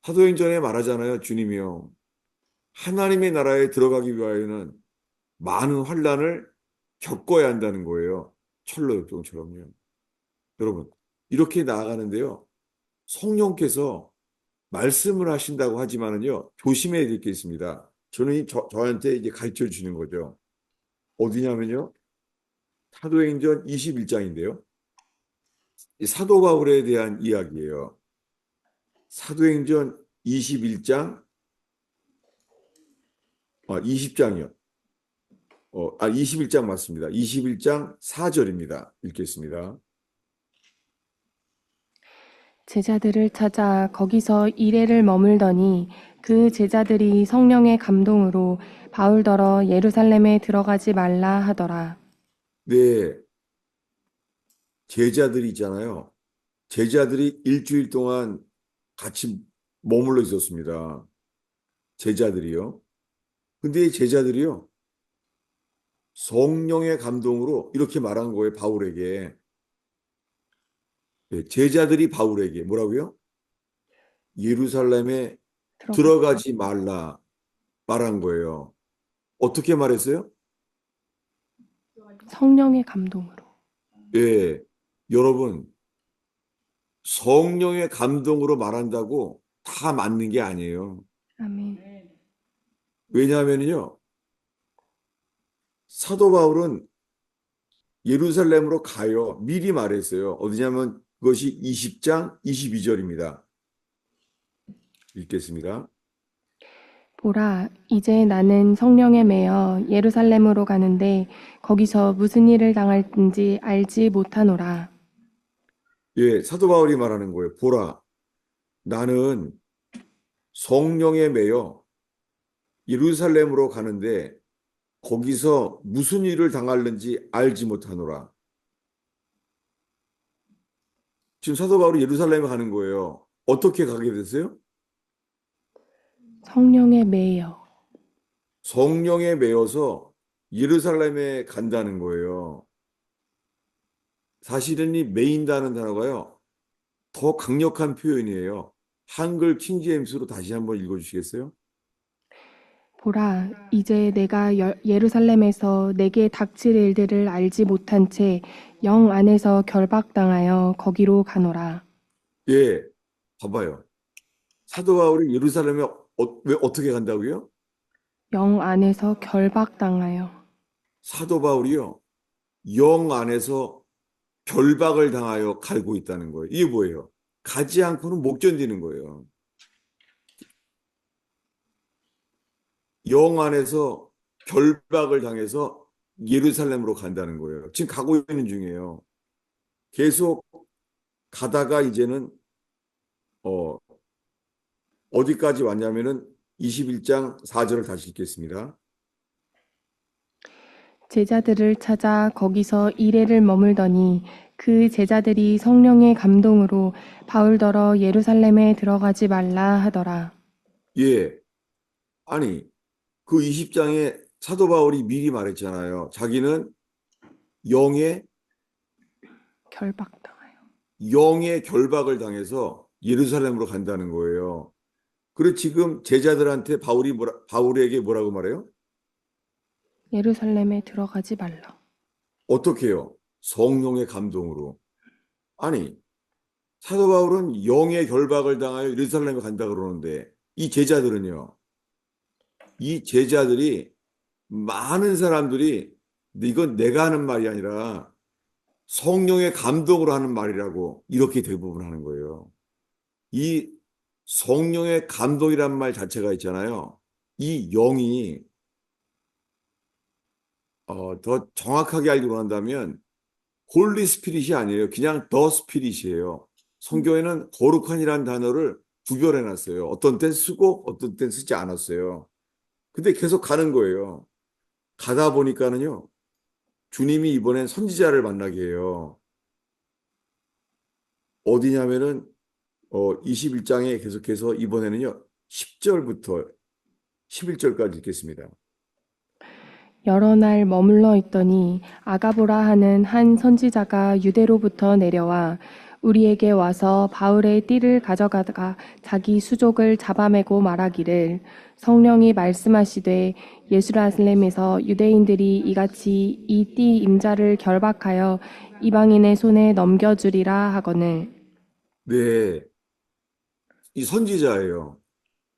사도행전에 말하잖아요. 주님이요. 하나님의 나라에 들어가기 위하여는 많은 환난을 겪어야 한다는 거예요. 철로 역경처럼요. 여러분, 이렇게 나아가는데요. 성령께서 말씀을 하신다고 하지만은요. 조심해야 될 게 있습니다. 저는 저한테 이제 가르쳐 주는 거죠. 어디냐면요. 사도행전 21장인데요. 이 사도 바울에 대한 이야기예요. 사도행전 21장, 20장이요. 21장 맞습니다. 21장 4절입니다. 읽겠습니다.
제자들을 찾아 거기서 이레를 머물더니 그 제자들이 성령의 감동으로 바울더러 예루살렘에 들어가지 말라 하더라.
네, 제자들이 있잖아요. 제자들이 일주일 동안 같이 머물러 있었습니다. 제자들이요. 근데 이 제자들이요. 성령의 감동으로 이렇게 말한 거예요. 바울에게. 네, 제자들이 바울에게 뭐라고요? 예루살렘에
들어가지
들어가지 말라 말한 거예요. 어떻게 말했어요?
성령의 감동으로.
예, 여러분, 성령의 감동으로 말한다고 다 맞는 게 아니에요.
아멘.
왜냐하면요, 사도 바울은 예루살렘으로 가요. 미리 말했어요. 어디냐면 그것이 20장 22절입니다. 읽겠습니다.
보라, 이제 나는 성령에 매여 예루살렘으로 가는데 거기서 무슨 일을 당할지 알지 못하노라.
예, 사도 바울이 말하는 거예요. 보라, 나는 성령에 매여 예루살렘으로 가는데 거기서 무슨 일을 당할는지 알지 못하노라. 지금 사도 바울이 예루살렘에 가는 거예요. 어떻게 가게 됐어요?
성령에 매여.
성령에 매여서 예루살렘에 간다는 거예요. 사실은 이 매인다는 단어가요. 더 강력한 표현이에요. 한글 킹제임스로 다시 한번 읽어주시겠어요?
보라, 이제 내가 예루살렘에서 내게 닥칠 일들을 알지 못한 채 영 안에서 결박당하여 거기로 가노라.
예, 봐봐요. 사도 바울이 예루살렘에 왜 어떻게 간다고요?
영 안에서 결박당하여.
사도 바울이요. 영 안에서 결박을 당하여 갈고 있다는 거예요. 이게 뭐예요? 가지 않고는 못 견디는 거예요. 영 안에서 결박을 당해서 예루살렘으로 간다는 거예요. 지금 가고 있는 중이에요. 계속 가다가 이제는 어, 어디까지 왔냐면은 21장 4절을 다시 읽겠습니다.
제자들을 찾아 거기서 이레를 머물더니 그 제자들이 성령의 감동으로 바울더러 예루살렘에 들어가지 말라 하더라.
예, 아니 그 20장에 사도 바울이 미리 말했잖아요. 자기는 영의
결박당하여.
영의 결박을 당해서 예루살렘으로 간다는 거예요. 그리고 지금 제자들한테 바울에게 뭐라고 말해요?
예루살렘에 들어가지 말라.
어떻게 해요? 성령의 감동으로. 아니, 사도 바울은 영의 결박을 당하여 예루살렘에 간다 그러는데 이 제자들은요. 이 제자들이 많은 사람들이 이건 내가 하는 말이 아니라 성령의 감동으로 하는 말이라고 이렇게 대부분 하는 거예요. 이 성령의 감동이란 말 자체가 있잖아요. 이 영이 더 정확하게 알기로 한다면 홀리 스피릿이 아니에요. 그냥 더 스피릿이에요. 성경에는 거룩한이라는 단어를 구별해 놨어요. 어떤 땐 쓰고 어떤 땐 쓰지 않았어요. 근데 계속 가는 거예요. 가다 보니까는요. 주님이 이번엔 선지자를 만나게 해요. 어디냐면은 21장에 계속해서 이번에는요. 10절부터 11절까지 읽겠습니다.
여러 날 머물러 있더니 아가보라 하는 한 선지자가 유대로부터 내려와 우리에게 와서 바울의 띠를 가져가다가 자기 수족을 잡아매고 말하기를 성령이 말씀하시되 예루살렘에서 유대인들이 이같이 이 띠 임자를 결박하여 이방인의 손에 넘겨주리라 하거늘.
네, 이 선지자예요.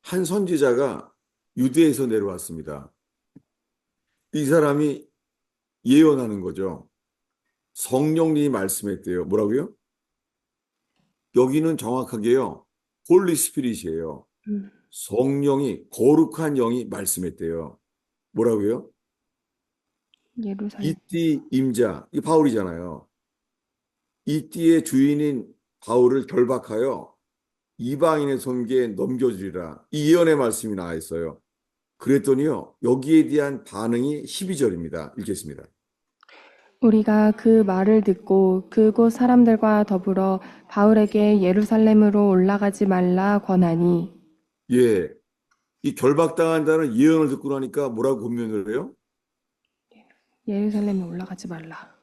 한 선지자가 유대에서 내려왔습니다. 이 사람이 예언하는 거죠. 성령님이 말씀했대요. 뭐라고요? 여기는 정확하게요. 홀리 스피릿이에요.
음,
성령이 거룩한 영이 말씀했대요. 뭐라고요?
예루살렘.
이띠 임자, 이 바울이잖아요. 이띠의 주인인 바울을 결박하여 이방인의 손에 넘겨주리라. 이 예언의 말씀이 나와 있어요. 그랬더니요, 여기에 대한 반응이 12절입니다. 읽겠습니다.
우리가 그 말을 듣고 그곳 사람들과 더불어 바울에게 예루살렘으로 올라가지 말라 권하니
예, 이 결박당한다는 예언을 듣고 나니까 뭐라고 권면을 해요?
예루살렘에 올라가지 말라.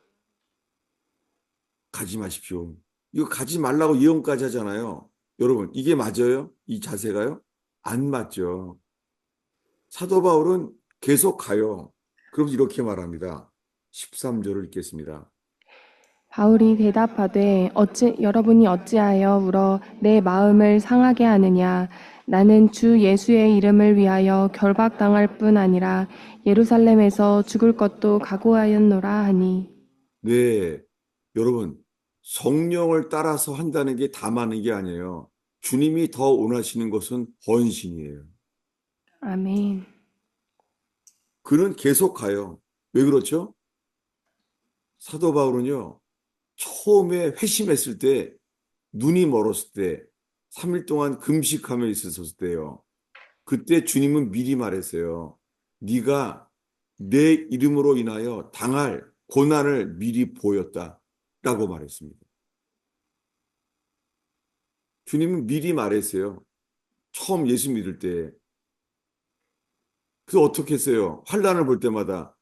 가지 마십시오. 이거 가지 말라고 예언까지 하잖아요. 여러분, 이게 맞아요? 이 자세가요? 안 맞죠. 사도 바울은 계속 가요. 그럼 이렇게 말합니다. 13절을 읽겠습니다.
바울이 대답하되 여러분이 어찌하여 울어 내 마음을 상하게 하느냐 나는 주 예수의 이름을 위하여 결박당할 뿐 아니라 예루살렘에서 죽을 것도 각오하였노라 하니
네, 여러분, 성령을 따라서 한다는 게 다만한 게 아니에요. 주님이 더 원하시는 것은 헌신이에요.
아멘.
그는 계속 가요. 왜 그렇죠? 사도 바울은요, 처음에 회심했을 때, 눈이 멀었을 때, 3일 동안 금식하며 있었을 때요. 그때 주님은 미리 말했어요. 네가 내 이름으로 인하여 당할 고난을 미리 보였다. 라고 말했습니다. 주님은 미리 말했어요. 처음 예수 믿을 때. 그래서 어떻게 했어요? 환란을 볼 때마다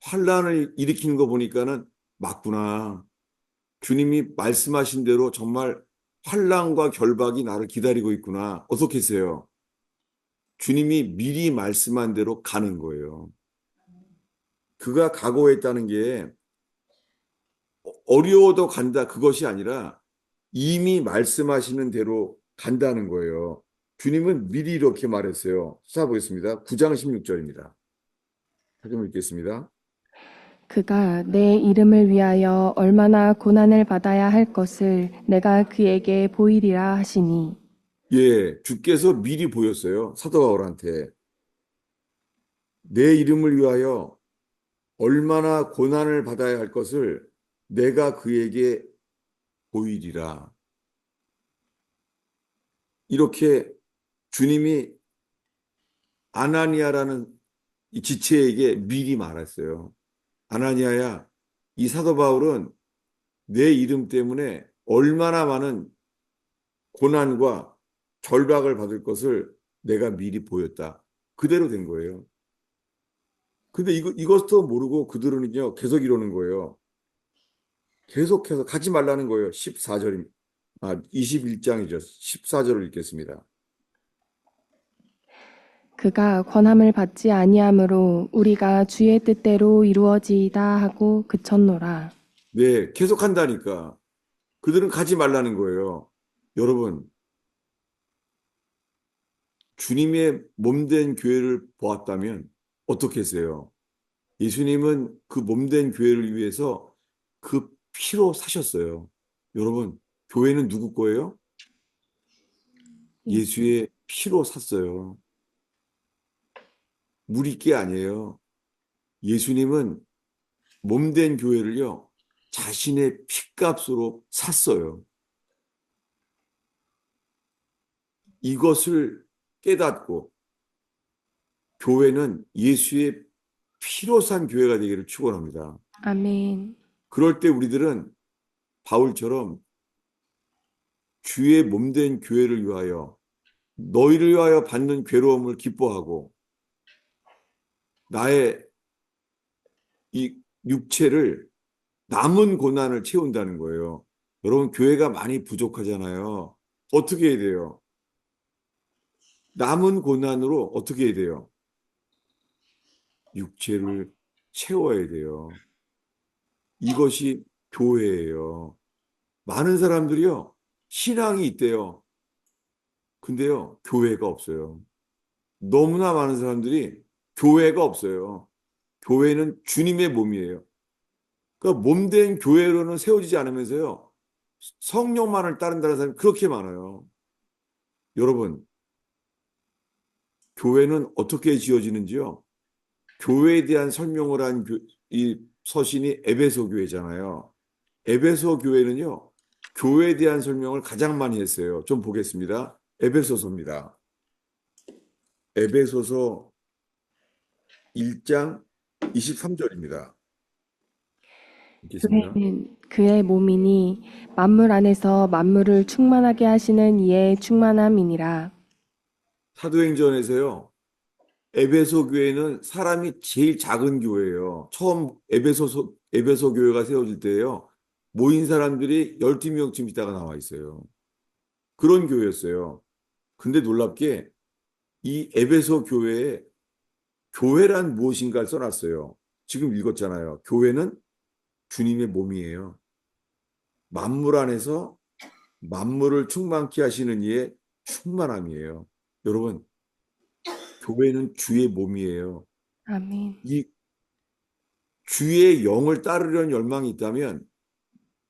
환란을 일으키는 거 보니까는 맞구나. 주님이 말씀하신 대로 정말 환란과 결박이 나를 기다리고 있구나. 어떻게 했어요? 주님이 미리 말씀한 대로 가는 거예요. 그가 각오했다는 게 어려워도 간다 그것이 아니라 이미 말씀하시는 대로 간다는 거예요. 주님은 미리 이렇게 말했어요. 찾아보겠습니다. 9장 16절입니다. 다시 한번 읽겠습니다.
그가 내 이름을 위하여 얼마나 고난을 받아야 할 것을 내가 그에게 보이리라 하시니
예, 주께서 미리 보였어요. 사도 바울한테. 내 이름을 위하여 얼마나 고난을 받아야 할 것을 내가 그에게 보이리라. 이렇게 주님이 아나니아라는 이 지체에게 미리 말했어요. 아나니아야, 이 사도 바울은 내 이름 때문에 얼마나 많은 고난과 결박을 받을 것을 내가 미리 보였다. 그대로 된 거예요. 근데 이것도 모르고 그들은요, 계속 이러는 거예요. 계속해서 가지 말라는 거예요. 14절입니다. 21장이죠. 14절을 읽겠습니다.
그가 권함을 받지 아니하므로 우리가 주의 뜻대로 이루어지이다 하고 그쳤노라.
네, 계속 한다니까. 그들은 가지 말라는 거예요. 여러분, 주님의 몸된 교회를 보았다면 어떻게 했어요? 예수님은 그 몸된 교회를 위해서 그 피로 사셨어요. 여러분, 교회는 누구 거예요? 예수의 피로 샀어요. 무리 게 아니에요. 예수님은 몸된 교회를요, 자신의 피값으로 샀어요. 이것을 깨닫고 교회는 예수의 피로 산 교회가 되기를 축원합니다.
아멘.
그럴 때 우리들은 바울처럼 주의 몸된 교회를 위하여 너희를 위하여 받는 괴로움을 기뻐하고 나의 이 육체를 남은 고난을 채운다는 거예요. 여러분 교회가 많이 부족하잖아요. 어떻게 해야 돼요? 남은 고난으로 어떻게 해야 돼요? 육체를 채워야 돼요. 이것이 교회예요. 많은 사람들이요. 신앙이 있대요. 근데요. 교회가 없어요. 너무나 많은 사람들이 교회가 없어요. 교회는 주님의 몸이에요. 그러니까 몸된 교회로는 세워지지 않으면서요. 성령만을 따른다는 사람이 그렇게 많아요. 여러분, 교회는 어떻게 지어지는지요? 교회에 대한 설명을 한 이 서신이 에베소 교회잖아요. 에베소 교회는요, 교회에 대한 설명을 가장 많이 했어요. 좀 보겠습니다. 에베소서입니다. 에베소서 1장 23절입니다. 읽겠습니다.
교회는 그의 몸이니 만물 안에서 만물을 충만하게 하시는 이의 충만함이니라.
사도행전에서요, 에베소 교회는 사람이 제일 작은 교회예요. 처음 에베소 교회가 세워질 때요, 모인 사람들이 12명쯤 있다가 나와 있어요. 그런 교회였어요. 근데 놀랍게 이 에베소 교회에 교회란 무엇인가를 써놨어요. 지금 읽었잖아요. 교회는 주님의 몸이에요. 만물 안에서 만물을 충만케 하시는 이의 충만함이에요. 여러분, 교회는 주의 몸이에요.
아멘.
이 주의 영을 따르려는 열망이 있다면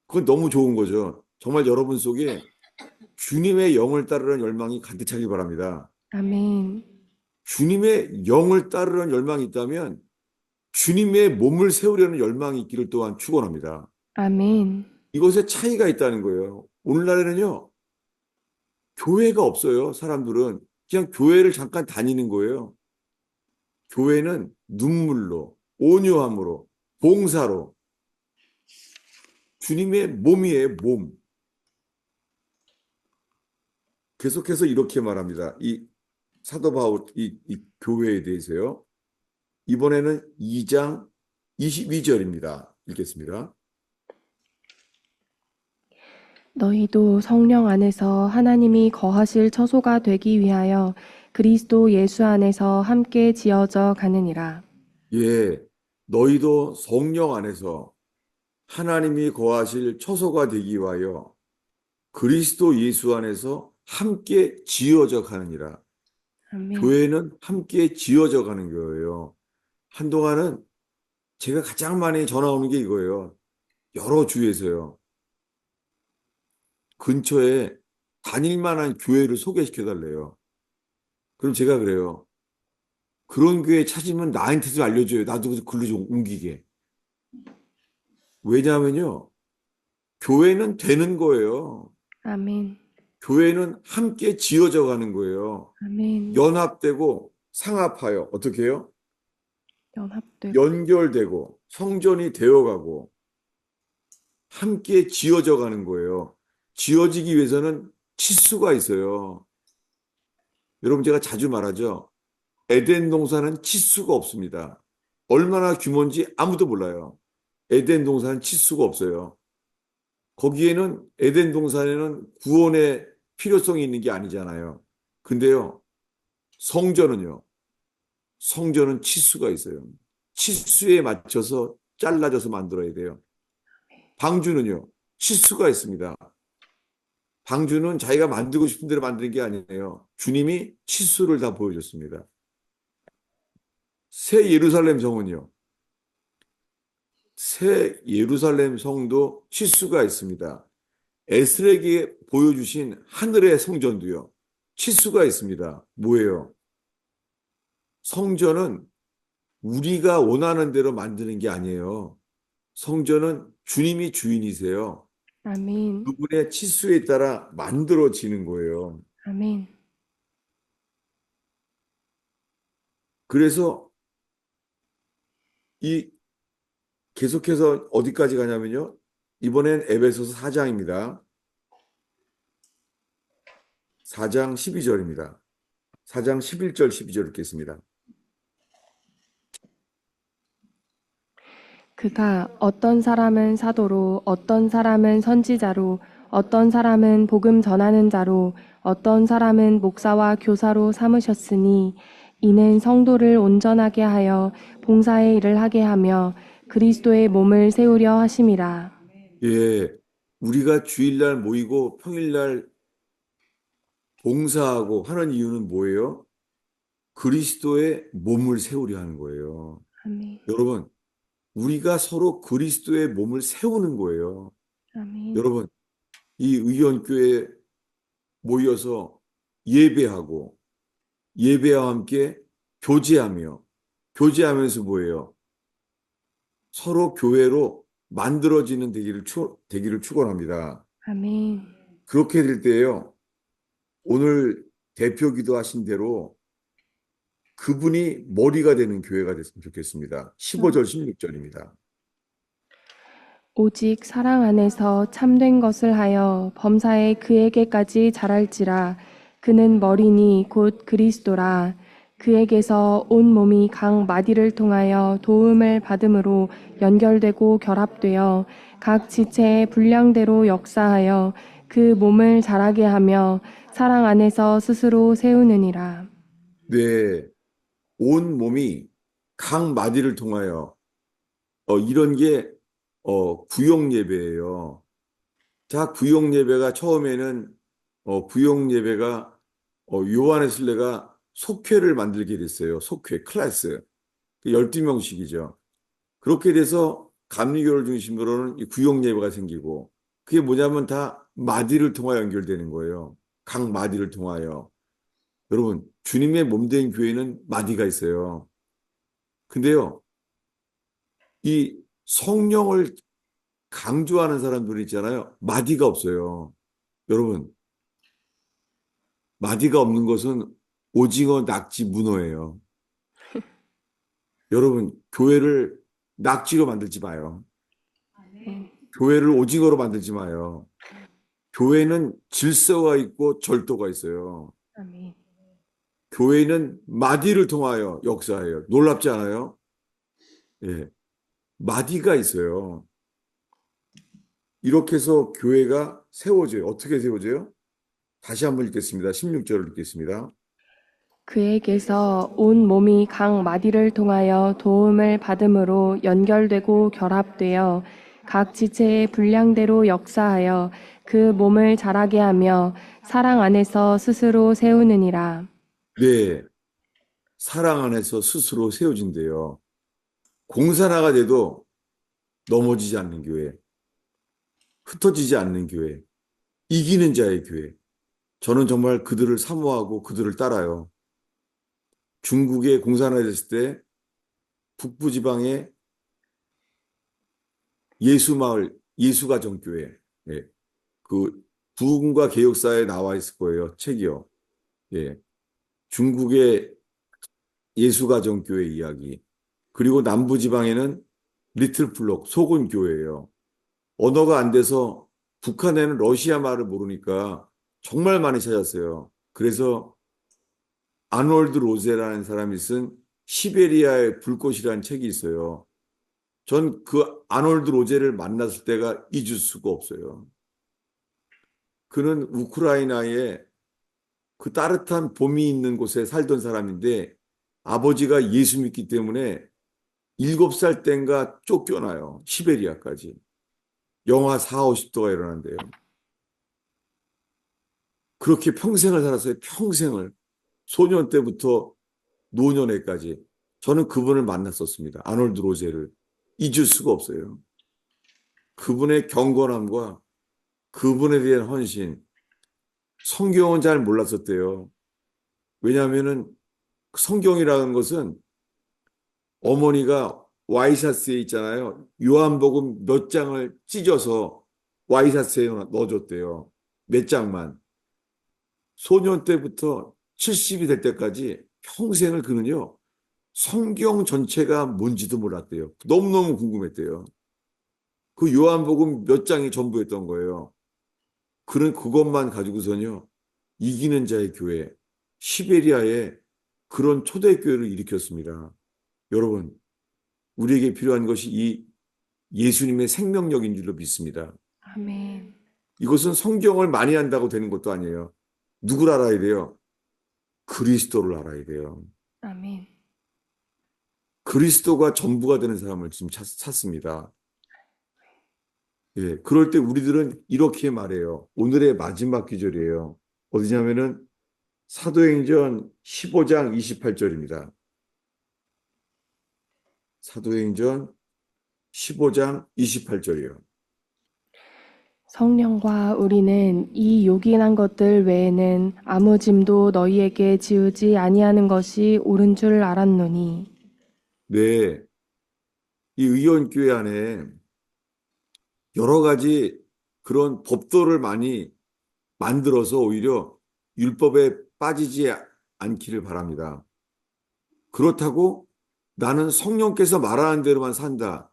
그건 너무 좋은 거죠. 정말 여러분 속에 주님의 영을 따르려는 열망이 가득 차길 바랍니다.
아멘.
주님의 영을 따르려는 열망이 있다면 주님의 몸을 세우려는 열망이 있기를 또한 축원합니다.
아멘.
이것에 차이가 있다는 거예요. 오늘날에는요, 교회가 없어요. 사람들은 그냥 교회를 잠깐 다니는 거예요. 교회는 눈물로, 온유함으로, 봉사로 주님의 몸이에요, 몸. 계속해서 이렇게 말합니다. 이 사도 바울, 이 교회에 대해서요. 이번에는 2장 22절입니다. 읽겠습니다.
너희도 성령 안에서 하나님이 거하실 처소가 되기 위하여 그리스도 예수 안에서 함께 지어져 가느니라.
예, 너희도 성령 안에서 하나님이 거하실 처소가 되기 위하여 그리스도 예수 안에서 함께 지어져 가느니라.
아멘.
교회는 함께 지어져 가는 거예요. 한동안은 제가 가장 많이 전화 오는 게 이거예요. 여러 주에서요. 근처에 다닐 만한 교회를 소개시켜 달래요. 그럼 제가 그래요. 그런 교회 찾으면 나한테 좀 알려줘요. 나도 글로 좀 옮기게. 왜냐하면요. 교회는 되는 거예요.
아멘.
교회는 함께 지어져 가는 거예요.
아멘.
연합되고 상합하여 어떻게 해요?
연합되고.
연결되고 성전이 되어가고 함께 지어져 가는 거예요. 지어지기 위해서는 치수가 있어요. 여러분 제가 자주 말하죠. 에덴 동산은 치수가 없습니다. 얼마나 규모인지 아무도 몰라요. 에덴 동산은 치수가 없어요. 거기에는 에덴 동산에는 구원의 필요성이 있는 게 아니잖아요. 근데요, 성전은요. 성전은 치수가 있어요. 치수에 맞춰서 잘라져서 만들어야 돼요. 방주는요. 치수가 있습니다. 방주는 자기가 만들고 싶은 대로 만드는 게 아니에요. 주님이 치수를 다 보여줬습니다. 새 예루살렘 성은요. 새 예루살렘 성도 치수가 있습니다. 에스겔에게 보여주신 하늘의 성전도요. 치수가 있습니다. 뭐예요? 성전은 우리가 원하는 대로 만드는 게 아니에요. 성전은 주님이 주인이세요.
아멘.
그분의 치수에 따라 만들어지는 거예요.
아멘.
그래서 이 계속해서 어디까지 가냐면요. 이번엔 에베소서 4장입니다. 4장 12절입니다. 4장 11절 12절 읽겠습니다.
그가 어떤 사람은 사도로, 어떤 사람은 선지자로, 어떤 사람은 복음 전하는 자로, 어떤 사람은 목사와 교사로 삼으셨으니 이는 성도를 온전하게 하여 봉사의 일을 하게 하며 그리스도의 몸을 세우려 하심이라.
예, 우리가 주일날 모이고 평일날 봉사하고 하는 이유는 뭐예요? 그리스도의 몸을 세우려 하는 거예요.
아멘.
여러분, 우리가 서로 그리스도의 몸을 세우는 거예요.
아멘.
여러분, 이 의원교회에 모여서 예배하고 예배와 함께 교제하며 교제하면서 뭐예요? 서로 교회로 만들어지는 되기를 축원합니다.
아멘.
그렇게 될 때요. 오늘 대표 기도하신 대로 그분이 머리가 되는 교회가 됐으면 좋겠습니다. 15절, 16절입니다.
오직 사랑 안에서 참된 것을 하여 범사에 그에게까지 자랄지라. 그는 머리니 곧 그리스도라. 그에게서 온 몸이 각 마디를 통하여 도움을 받음으로 연결되고 결합되어 각 지체의 분량대로 역사하여 그 몸을 자라게 하며 사랑 안에서 스스로 세우느니라.
네, 온 몸이 각 마디를 통하여 이런 게 구역 예배예요. 자, 구역 예배가 처음에는 구역 예배가 요한의 순례가 속회를 만들게 됐어요. 속회, 클래스. 12명씩이죠. 그렇게 돼서 감리교를 중심으로는 이 구역 예배가 생기고 그게 뭐냐면 다 마디를 통하여 연결되는 거예요. 각 마디를 통하여. 여러분, 주님의 몸된 교회는 마디가 있어요. 근데요, 이 성령을 강조하는 사람들이 있잖아요. 마디가 없어요. 여러분, 마디가 없는 것은 오징어, 낙지, 문어예요. 여러분, 교회를 낙지로 만들지 마요. 교회를 오징어로 만들지 마요. 교회는 질서가 있고 절도가 있어요.
아멘.
교회는 마디를 통하여 역사해요. 놀랍지 않아요? 예. 마디가 있어요. 이렇게 해서 교회가 세워져요. 어떻게 세워져요? 다시 한번 읽겠습니다. 16절을 읽겠습니다.
그에게서 온 몸이 각 마디를 통하여 도움을 받음으로 연결되고 결합되어 각 지체의 분량대로 역사하여 그 몸을 자라게 하며 사랑 안에서 스스로 세우느니라.
네. 사랑 안에서 스스로 세워진대요. 공산화가 돼도 넘어지지 않는 교회, 흩어지지 않는 교회, 이기는 자의 교회. 저는 정말 그들을 사모하고 그들을 따라요. 중국에 공산화됐을 때 북부 지방에 예수마을, 예수가정교회, 예, 그 부흥과 개혁사에 나와 있을 거예요. 책이요. 예, 중국의 예수가정교회 이야기. 그리고 남부 지방에는 리틀플록, 소곤교회예요. 언어가 안 돼서 북한에는 러시아 말을 모르니까 정말 많이 찾았어요. 그래서 아놀드 로제라는 사람이 쓴 시베리아의 불꽃이라는 책이 있어요. 전 그 아놀드 로제를 만났을 때가 잊을 수가 없어요. 그는 우크라이나에 그 따뜻한 봄이 있는 곳에 살던 사람인데 아버지가 예수 믿기 때문에 7살 땐가 쫓겨나요. 시베리아까지. 영하 4, 50도가 일어난대요. 그렇게 평생을 살았어요. 평생을. 소년 때부터 노년에까지. 저는 그분을 만났었습니다. 아놀드 로제를. 잊을 수가 없어요. 그분의 경건함과 그분에 대한 헌신. 성경은 잘 몰랐었대요. 왜냐하면은 성경이라는 것은 어머니가 와이셔츠에 있잖아요. 요한복음 몇 장을 찢어서 와이셔츠에 넣어줬대요. 몇 장만. 소년 때부터 70이 될 때까지 평생을 그는요. 성경 전체가 뭔지도 몰랐대요. 너무너무 궁금했대요. 그 요한복음 몇 장이 전부였던 거예요. 그는 그것만 가지고서는요. 이기는 자의 교회, 시베리아에 그런 초대교회를 일으켰습니다. 여러분, 우리에게 필요한 것이 이 예수님의 생명력인 줄로 믿습니다.
아멘.
이것은 성경을 많이 한다고 되는 것도 아니에요. 누굴 알아야 돼요? 그리스도를 알아야 돼요.
아멘.
그리스도가 전부가 되는 사람을 지금 찾습니다. 예, 그럴 때 우리들은 이렇게 말해요. 오늘의 마지막 기절이에요. 어디냐면은 사도행전 15장 28절입니다. 사도행전 15장 28절이요.
성령과 우리는 이 요긴한 것들 외에는 아무 짐도 너희에게 지우지 아니하는 것이 옳은 줄 알았노니.
네, 이 의원교회 안에 여러 가지 그런 법도를 많이 만들어서 오히려 율법에 빠지지 않기를 바랍니다. 그렇다고 나는 성령께서 말하는 대로만 산다.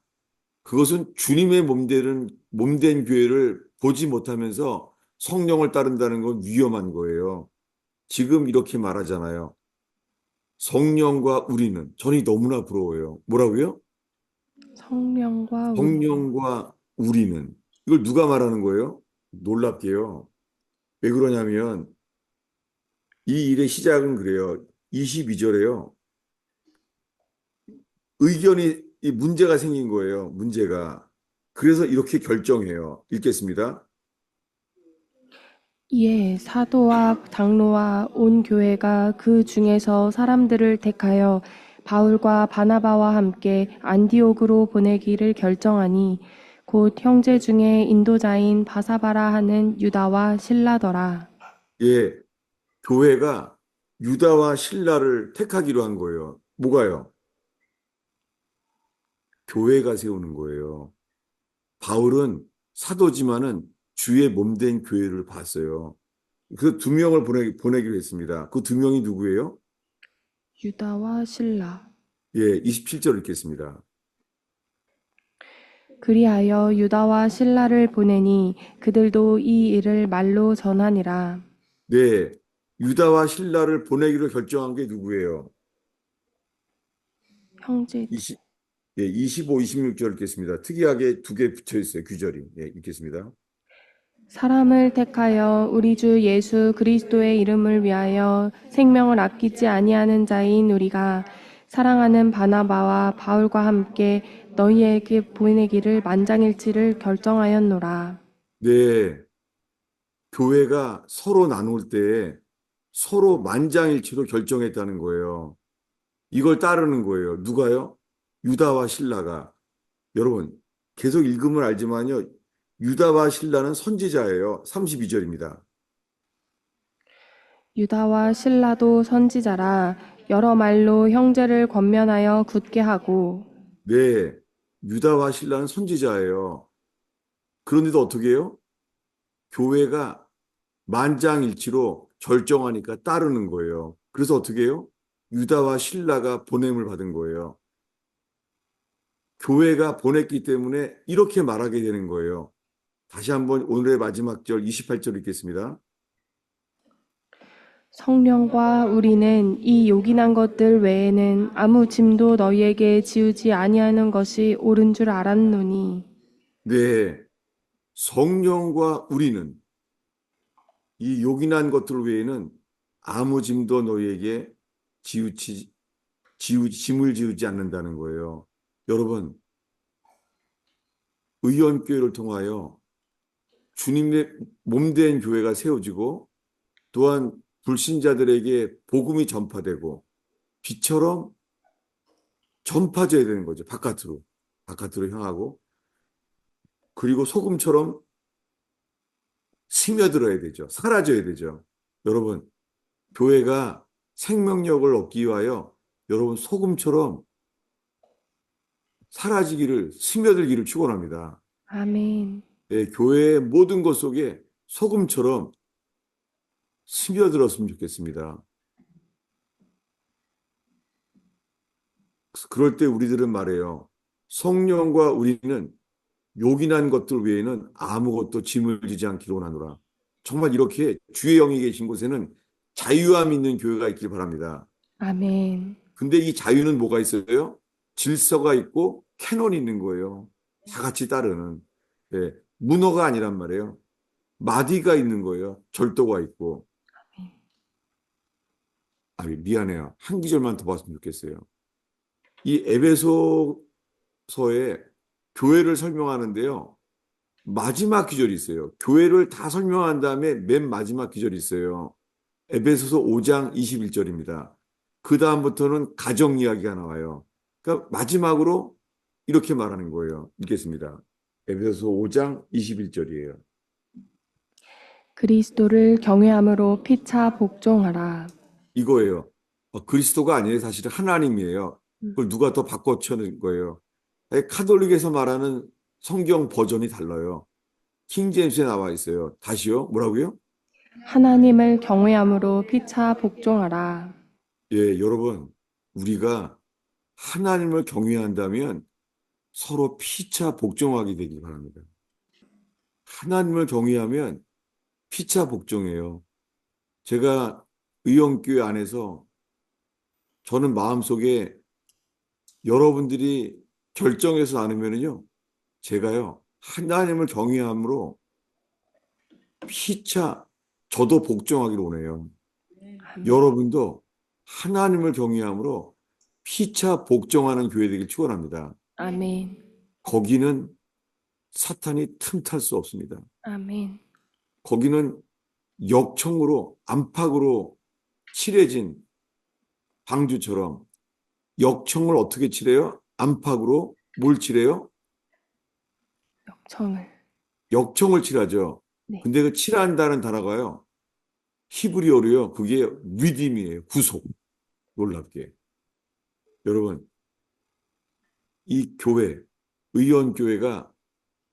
그것은 주님의 몸된 교회를 보지 못하면서 성령을 따른다는 건 위험한 거예요. 지금 이렇게 말하잖아요. 성령과 우리는. 저는 너무나 부러워요. 뭐라고요?
성령과 우리.
성령과 우리는. 이걸 누가 말하는 거예요? 놀랍게요. 왜 그러냐면 이 일의 시작은 그래요. 22절에요. 이 문제가 생긴 거예요. 문제가. 그래서 이렇게 결정해요. 읽겠습니다.
이에 사도와 장로와 온 교회가 그 중에서 사람들을 택하여 바울과 바나바와 함께 안디옥으로 보내기를 결정하니 곧 형제 중에 인도자인 바사바라 하는 유다와 실라더라.
예, 교회가 유다와 실라를 택하기로 한 거예요. 뭐가요? 교회가 세우는 거예요. 바울은 사도지만은 주의 몸된 교회를 봤어요. 그 두 명을 보내기로 했습니다. 그 두 명이 누구예요?
유다와 실라.
예, 27절 읽겠습니다.
그리하여 유다와 실라를 보내니 그들도 이 일을 말로 전하니라.
네, 유다와 실라를 보내기로 결정한 게 누구예요?
형제.
20, 예, 25, 26절 읽겠습니다. 특이하게 두 개 붙여 있어요. 규절이. 예, 읽겠습니다.
사람을 택하여 우리 주 예수 그리스도의 이름을 위하여 생명을 아끼지 아니하는 자인 우리가 사랑하는 바나바와 바울과 함께 너희에게 보내기를 만장일치를 결정하였노라.
네, 교회가 서로 나눌 때 서로 만장일치로 결정했다는 거예요. 이걸 따르는 거예요. 누가요? 유다와 실라가. 여러분, 계속 읽으면 알지만요. 유다와 실라는 선지자예요. 32절입니다.
유다와 실라도 선지자라 여러 말로 형제를 권면하여 굳게 하고.
네, 유다와 신라는 선지자예요. 그런데도 어떻게 해요? 교회가 만장일치로 결정하니까 따르는 거예요. 그래서 어떻게 해요? 유다와 신라가 보냄을 받은 거예요. 교회가 보냈기 때문에 이렇게 말하게 되는 거예요. 다시 한번 오늘의 마지막 절 28절 읽겠습니다.
성령과 우리는 이 요긴한 것들 외에는 아무 짐도 너희에게 지우지 아니하는 것이 옳은 줄 알았노니.
네, 성령과 우리는 이 요긴한 것들 외에는 아무 짐도 너희에게 짐을 지우지 않는다는 거예요. 여러분, 의원교회를 통하여 주님의 몸된 교회가 세워지고 또한 불신자들에게 복음이 전파되고 빛처럼 전파져야 되는 거죠. 바깥으로 향하고 그리고 소금처럼 스며들어야 되죠. 사라져야 되죠. 여러분, 교회가 생명력을 얻기 위하여 여러분 소금처럼 스며들기를 축원합니다.
아멘.
네, 교회의 모든 것 속에 소금처럼 스며들었으면 좋겠습니다. 그럴 때 우리들은 말해요. 성령과 우리는 요긴한 것들 외에는 아무것도 짐을 지지 않기로 하노라. 정말 이렇게 주의 영이 계신 곳에는 자유함 있는 교회가 있길 바랍니다.
아멘.
근데 이 자유는 뭐가 있어요? 질서가 있고 캐논이 있는 거예요. 다 같이 따르는. 예, 문어가 아니란 말이에요. 마디가 있는 거예요. 절도가 있고. 미안해요. 한 기절만 더 봤으면 좋겠어요. 이 에베소서에 교회를 설명하는데요. 마지막 기절이 있어요. 교회를 다 설명한 다음에 맨 마지막 기절이 있어요. 에베소서 5장 21절입니다. 그 다음부터는 가정 이야기가 나와요. 그러니까 마지막으로 이렇게 말하는 거예요. 읽겠습니다. 에베소서 5장 21절이에요.
그리스도를 경외함으로 피차 복종하라.
이거예요. 그리스도가 아니에요. 사실은 하나님이에요. 그걸 누가 더 바꿔쳐낸 거예요. 카톨릭에서 말하는 성경 버전이 달라요. 킹제임스에 나와 있어요. 다시요. 뭐라고요?
하나님을 경외함으로 피차 복종하라.
예, 여러분, 우리가 하나님을 경외한다면 서로 피차 복종하게 되길 바랍니다. 하나님을 경외하면 피차 복종해요. 제가 의형교회 안에서 저는 마음속에 여러분들이 결정해서 나누면은요, 제가요, 하나님을 경외함으로 피차 저도 복종하기를 원해요. 여러분도 하나님을 경외함으로 피차 복종하는 교회 되길 축원합니다.
아멘.
거기는 사탄이 틈탈 수 없습니다.
아멘.
거기는 역청으로 안팎으로 칠해진 방주처럼 역청을 어떻게 칠해요? 안팎으로 뭘 칠해요?
역청을.
역청을 칠하죠.
네.
근데 그 칠한다는 단어가요. 히브리어로요. 그게 리딤이에요. 구속. 놀랍게. 여러분, 이 교회, 의원교회가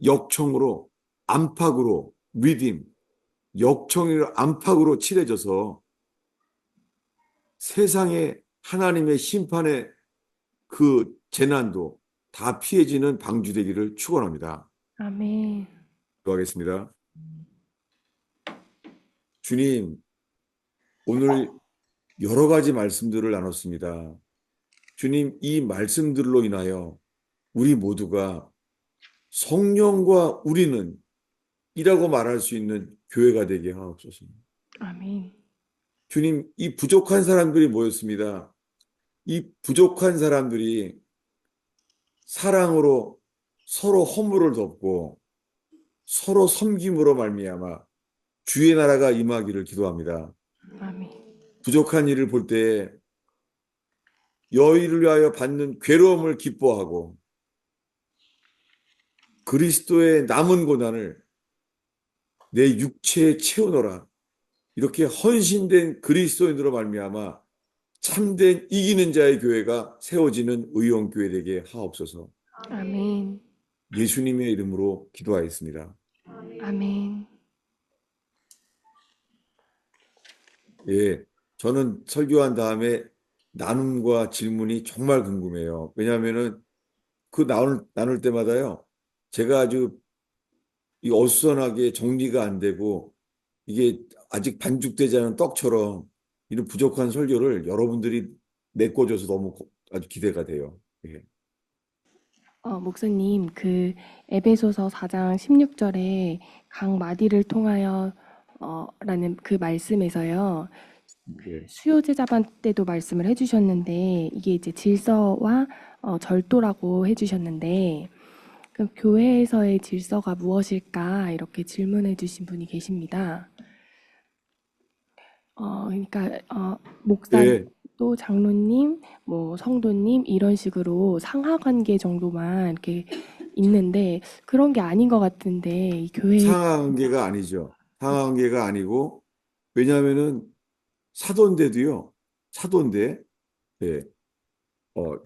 역청으로 안팎으로 리딤, 역청으로 안팎으로 칠해져서 세상에 하나님의 심판의 그 재난도 다 피해지는 방주되기를 축원합니다.
아멘.
기도하겠습니다. 주님, 오늘 여러 가지 말씀들을 나눴습니다. 주님, 이 말씀들로 인하여 우리 모두가 성령과 우리는 이라고 말할 수 있는 교회가 되게 하옵소서.
아멘.
주님, 이 부족한 사람들이 모였습니다. 이 부족한 사람들이 사랑으로 서로 허물을 덮고 서로 섬김으로 말미암아 주의 나라가 임하기를 기도합니다.
아멘.
부족한 일을 볼 때 여의를 위하여 받는 괴로움을 기뻐하고 그리스도의 남은 고난을 내 육체에 채우노라. 이렇게 헌신된 그리스도인으로 말미암아 참된 이기는 자의 교회가 세워지는 의원교회 되게 하옵소서.
아멘.
예수님의 이름으로 기도하였습니다.
아멘.
예, 저는 설교한 다음에 나눔과 질문이 정말 궁금해요. 왜냐하면은 그 나눌 때마다요, 제가 아주 이 어수선하게 정리가 안 되고 이게 아직 반죽되지 않은 떡처럼 이런 부족한 설교를 여러분들이 메꿔줘서 너무 아주 기대가 돼요. 예.
목사님, 그 에베소서 4장 16절에 각 마디를 통하여 라는 그 말씀에서요.
예.
수요 제자반 때도 말씀을 해주셨는데 이게 이제 질서와 절도라고 해주셨는데 그 교회에서의 질서가 무엇일까 이렇게 질문해 주신 분이 계십니다. 그러니까 목사님
예.
또 장로님, 뭐 성도님 이런 식으로 상하 관계 정도만 이렇게 있는데 그런 게 아닌 것 같은데 이 교회
상하관계가 아니죠. 상하관계가 아니고 왜냐하면은 사도인데도요. 사도인데 예. 어,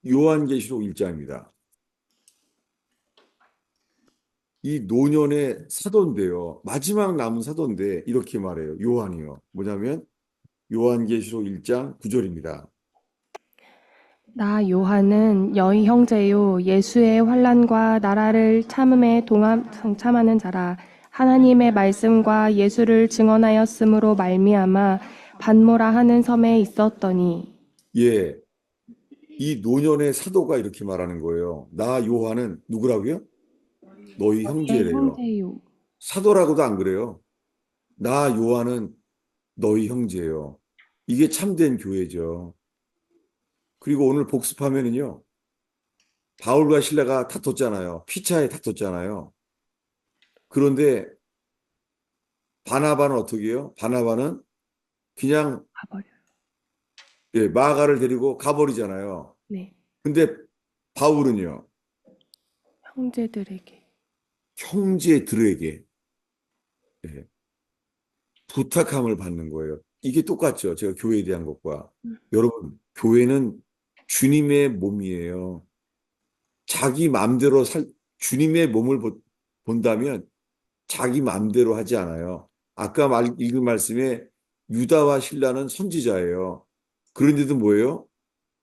요한계시록 1장입니다. 이 노년의 사도인데요. 마지막 남은 사도인데 이렇게 말해요. 요한이요. 뭐냐면 요한계시록 1장 9절입니다.
나 요한은 너희 형제요 예수의 환난과 나라를 참음에 동참하는 자라 하나님의 말씀과 예수를 증언하였으므로 말미암아 반모라 하는 섬에 있었더니
예. 이 노년의 사도가 이렇게 말하는 거예요. 나 요한은 누구라고요? 너희
예
형제래요.
형제요.
사도라고도 안 그래요. 나 요한은 너희 형제예요. 이게 참된 교회죠. 그리고 오늘 복습하면은요. 바울과 실라가 다퉜잖아요. 피차에 다퉜잖아요. 그런데 바나바는 어떻게 해요? 바나바는 그냥
가버려.
예, 마가를 데리고 가버리잖아요.
네.
근데 바울은요,
형제들에게.
형제들에게 예, 부탁함을 받는 거예요. 이게 똑같죠. 제가 교회에 대한 것과.
음.
여러분, 교회는 주님의 몸이에요. 자기 마음대로 주님의 몸을 본다면 자기 마음대로 하지 않아요. 아까 읽은 말씀에 유다와 실라는 선지자예요. 그런데도 뭐예요?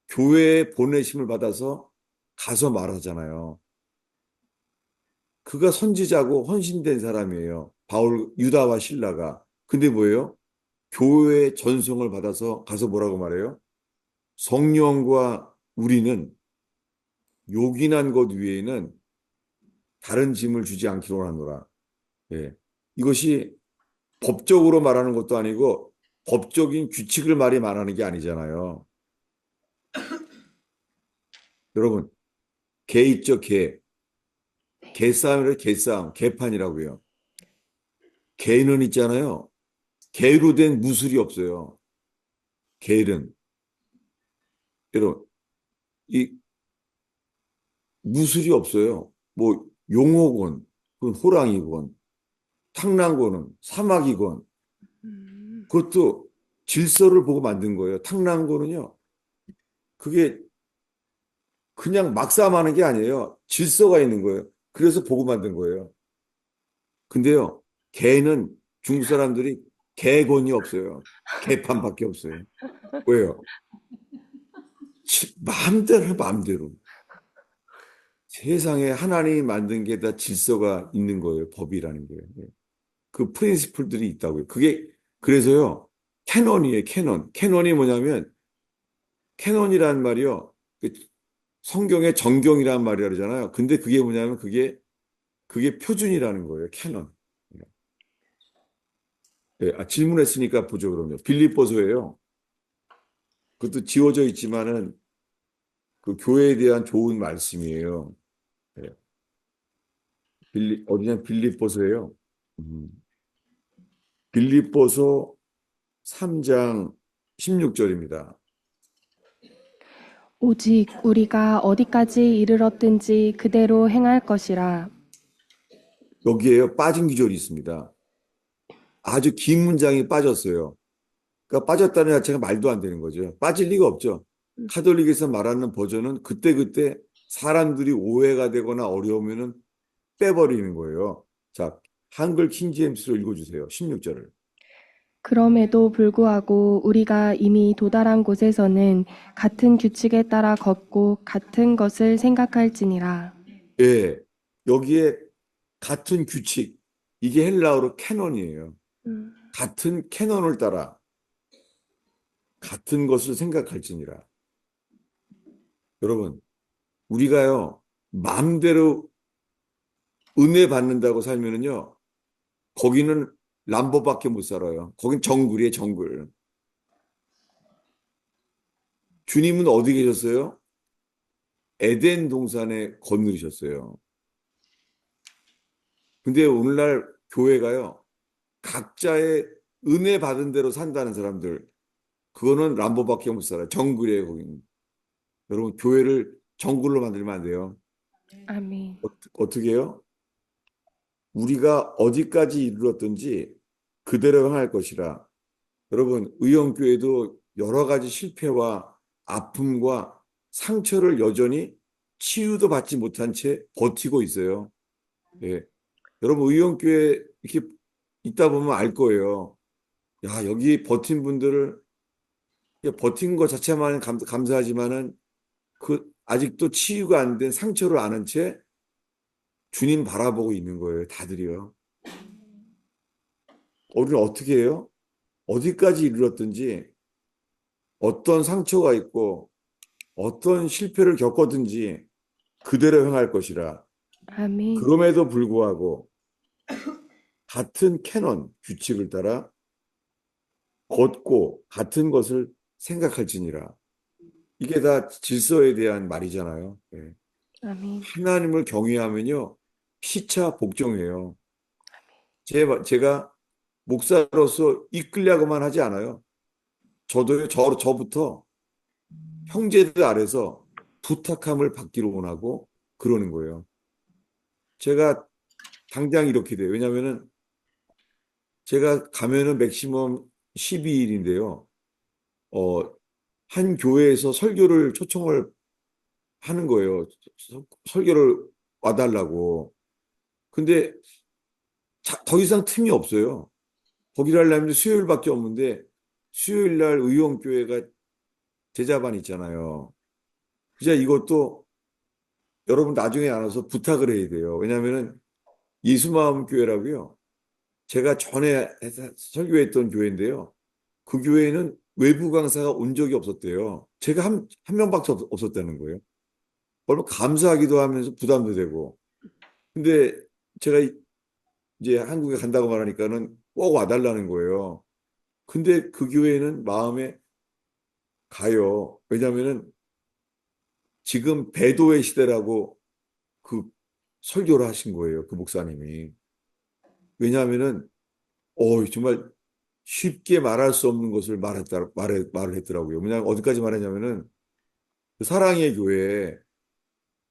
교회에 보내심을 받아서 가서 말하잖아요. 그가 선지자고 헌신된 사람이에요. 유다와 실라가. 근데 뭐예요? 교회의 전송을 받아서 가서 뭐라고 말해요? 성령과 우리는 요긴한 것 위에는 다른 짐을 주지 않기로 하노라. 예. 이것이 법적으로 말하는 것도 아니고 법적인 규칙을 말하는 게 아니잖아요. 여러분, 개 있죠, 개. 개싸움이래, 개싸움. 개판이라고요. 개는 있잖아요. 개로 된 무술이 없어요. 개는. 여러분, 이 무술이 없어요. 뭐, 용호건, 그건 호랑이건, 탕랑고는 사막이건,
음.
그것도 질서를 보고 만든 거예요. 탕랑고는요, 그게 그냥 막 싸움하는 게 아니에요. 질서가 있는 거예요. 그래서 보고 만든 거예요. 근데요, 개는 중국 사람들이 개권이 없어요. 개판밖에 없어요. 왜요? 마음대로 해, 마음대로. 세상에 하나님이 만든 게 다 질서가 있는 거예요. 법이라는 게. 예. 그 프린시플들이 있다고요. 그게, 그래서요, 캐논이에요, 캐논. 캐논이 뭐냐면, 캐논이란 말이요. 그 성경의 정경이란 말이라 그러잖아요. 근데 그게 뭐냐면, 그게 표준이라는 거예요, 캐논. 예, 질문했으니까 보죠, 그러면. 빌립보서예요. 그것도 지워져 있지만은, 그 교회에 대한 좋은 말씀이에요. 예. 어디냐, 빌립보서예요. 음. 빌립보서 3장 16절입니다.
오직 우리가 어디까지 이르렀든지 그대로 행할 것이라.
여기에요. 빠진 구절이 있습니다. 아주 긴 문장이 빠졌어요. 그러니까 빠졌다는 자체가 말도 안 되는 거죠. 빠질 리가 없죠. 카톨릭에서 말하는 버전은 그때그때 사람들이 오해가 되거나 어려우면은 빼버리는 거예요. 자, 한글 킹제임스로 읽어주세요. 16절을.
그럼에도 불구하고 우리가 이미 도달한 곳에서는 같은 규칙에 따라 걷고 같은 것을 생각할지니라.
예, 여기에 같은 규칙, 이게 헬라어로 캐논이에요.
음.
같은 캐논을 따라 같은 것을 생각할지니라. 여러분, 우리가요, 마음대로 은혜 받는다고 살면은요, 거기는 람보밖에 못 살아요. 거긴 정글이에요, 정글. 주님은 어디 계셨어요? 에덴 동산에 거느리셨어요. 근데 오늘날 교회가요, 각자의 은혜 받은 대로 산다는 사람들, 그거는 람보밖에 못 살아요. 정글이에요, 거기는. 여러분, 교회를 정글로 만들면 안 돼요.
아멘.
어떻게 해요? 우리가 어디까지 이르렀든지 그대로 행할 것이라. 여러분, 의형교회도 여러 가지 실패와 아픔과 상처를 여전히 치유도 받지 못한 채 버티고 있어요. 예. 여러분, 의형교회 이렇게 있다 보면 알 거예요. 야, 여기 버틴 분들을, 버틴 것 자체만 감사하지만은 그 아직도 치유가 안 된 상처를 아는 채 주님 바라보고 있는 거예요. 다들이요. 우리는 어떻게 해요? 어디까지 이르렀든지 어떤 상처가 있고 어떤 실패를 겪었든지 그대로 행할 것이라.
아멘.
그럼에도 불구하고 같은 캐논 규칙을 따라 걷고 같은 것을 생각할지니라. 이게 다 질서에 대한 말이잖아요. 예.
아멘.
하나님을 경외하면요. 피차 복종해요. 제가 목사로서 이끌려고만 하지 않아요. 저도요, 저부터 형제들 아래서 부탁함을 받기로 원하고 그러는 거예요. 제가 당장 이렇게 돼요. 왜냐면은 제가 가면은 맥시멈 12일인데요. 어, 한 교회에서 설교를 초청을 하는 거예요. 설교를 와달라고. 근데 더 이상 틈이 없어요. 거기를 하려면 수요일밖에 없는데 수요일 날 의용교회가 제자반 있잖아요. 이제 이것도 여러분 나중에 알아서 부탁을 해야 돼요. 왜냐하면은 예수마음교회라고요. 제가 전에 설교했던 교회인데요. 그 교회에는 외부 강사가 온 적이 없었대요. 제가 한 명밖에 없었다는 거예요. 얼마나 감사하기도 하면서 부담도 되고. 근데 제가 이제 한국에 간다고 말하니까는 꼭 와달라는 거예요. 근데 그 교회는 마음에 가요. 왜냐면은 지금 배도의 시대라고 그 설교를 하신 거예요. 그 목사님이. 왜냐하면은 정말 쉽게 말할 수 없는 것을 말을 했더라고요. 왜냐하면 어디까지 말했냐면은 그 사랑의 교회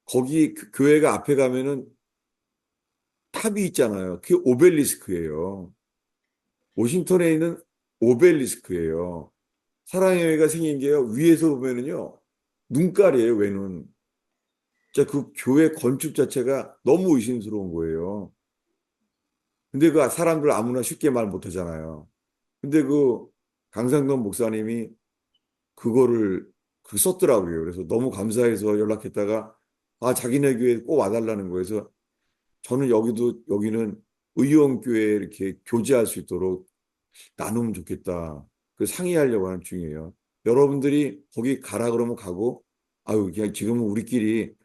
거기 그 교회가 앞에 가면은 탑이 있잖아요. 그게 오벨리스크예요. 워싱턴에 있는 오벨리스크예요. 사랑의 교회가 생긴 게요. 위에서 보면은요. 눈깔이에요, 외눈. 진짜 그 교회 건축 자체가 너무 의심스러운 거예요. 근데 그 사람들 아무나 쉽게 말 못하잖아요. 근데 그 강상돈 목사님이 그거를 썼더라고요. 그래서 너무 감사해서 연락했다가 자기네 교회 꼭 와달라는 거예요. 그래서 저는 여기는 의용교회 이렇게 교제할 수 있도록 나누면 좋겠다. 그 상의하려고 하는 중이에요. 여러분들이 거기 가라 그러면 가고, 그냥 지금은 우리끼리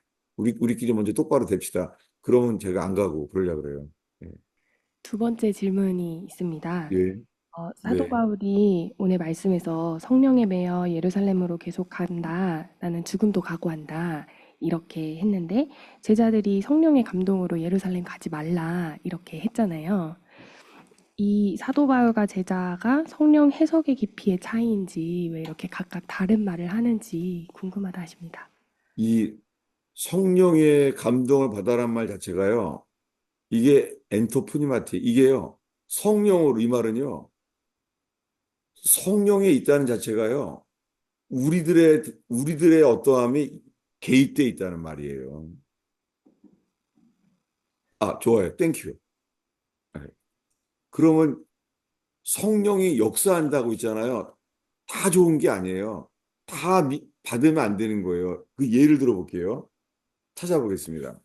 먼저 똑바로 됩시다. 그러면 제가 안 가고 그러려고 그래요. 예.
두 번째 질문이 있습니다.
예.
사도
네.
바울이 오늘 말씀에서 성령에 매여 예루살렘으로 계속 간다. 나는 죽음도 각오한다. 이렇게 했는데 제자들이 성령의 감동으로 예루살렘 가지 말라. 이렇게 했잖아요. 이 사도 바울과 제자가 성령 해석의 깊이의 차이인지 왜 이렇게 각각 다른 말을 하는지 궁금하다 하십니다.
이 성령의 감동을 받아란 말 자체가요. 이게 엔토프니마티. 이게요. 성령으로 이 말은요. 성령에 있다는 자체가요. 우리들의 어떠함이 개입돼 있다는 말이에요. 좋아요. 땡큐. 네. 그러면 성령이 역사한다고 있잖아요. 다 좋은 게 아니에요. 받으면 안 되는 거예요. 그 예를 들어볼게요. 찾아보겠습니다.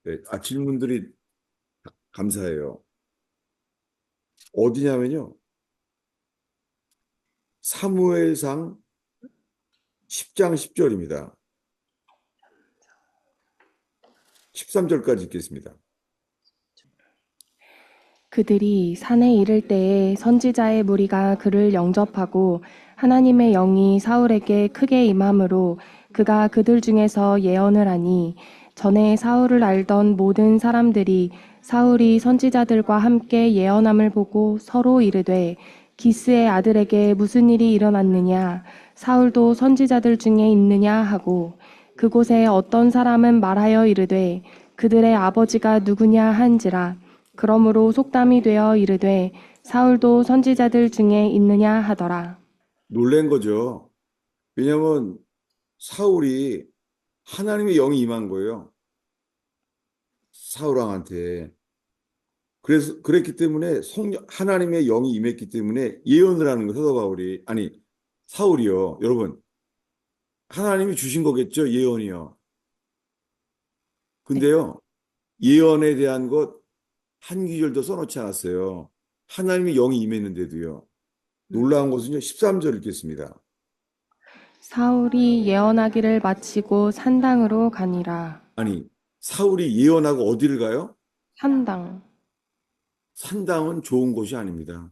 네. 질문들이 감사해요. 어디냐면요. 사무엘상 10장 10절입니다. 13절까지 읽겠습니다.
그들이 산에 이를 때에 선지자의 무리가 그를 영접하고 하나님의 영이 사울에게 크게 임함으로 그가 그들 중에서 예언을 하니 전에 사울을 알던 모든 사람들이 사울이 선지자들과 함께 예언함을 보고 서로 이르되 기스의 아들에게 무슨 일이 일어났느냐 사울도 선지자들 중에 있느냐 하고 그곳에 어떤 사람은 말하여 이르되 그들의 아버지가 누구냐 한지라 그러므로 속담이 되어 이르되 사울도 선지자들 중에 있느냐 하더라.
놀란 거죠. 왜냐하면 사울이 하나님의 영이 임한 거예요. 사울 왕한테. 그랬기 때문에 하나님의 영이 임했기 때문에 예언을 하는 거 사도 바울이. 아니, 사울이요. 여러분, 하나님이 주신 거겠죠, 예언이요.
네.
근데요, 예언에 대한 것 한 구절도 써놓지 않았어요. 하나님의 영이 임했는데도요. 놀라운 것은요, 13절 읽겠습니다.
사울이 예언하기를 마치고 산당으로 가니라.
아니, 사울이 예언하고 어디를 가요?
산당.
산당은 좋은 곳이 아닙니다.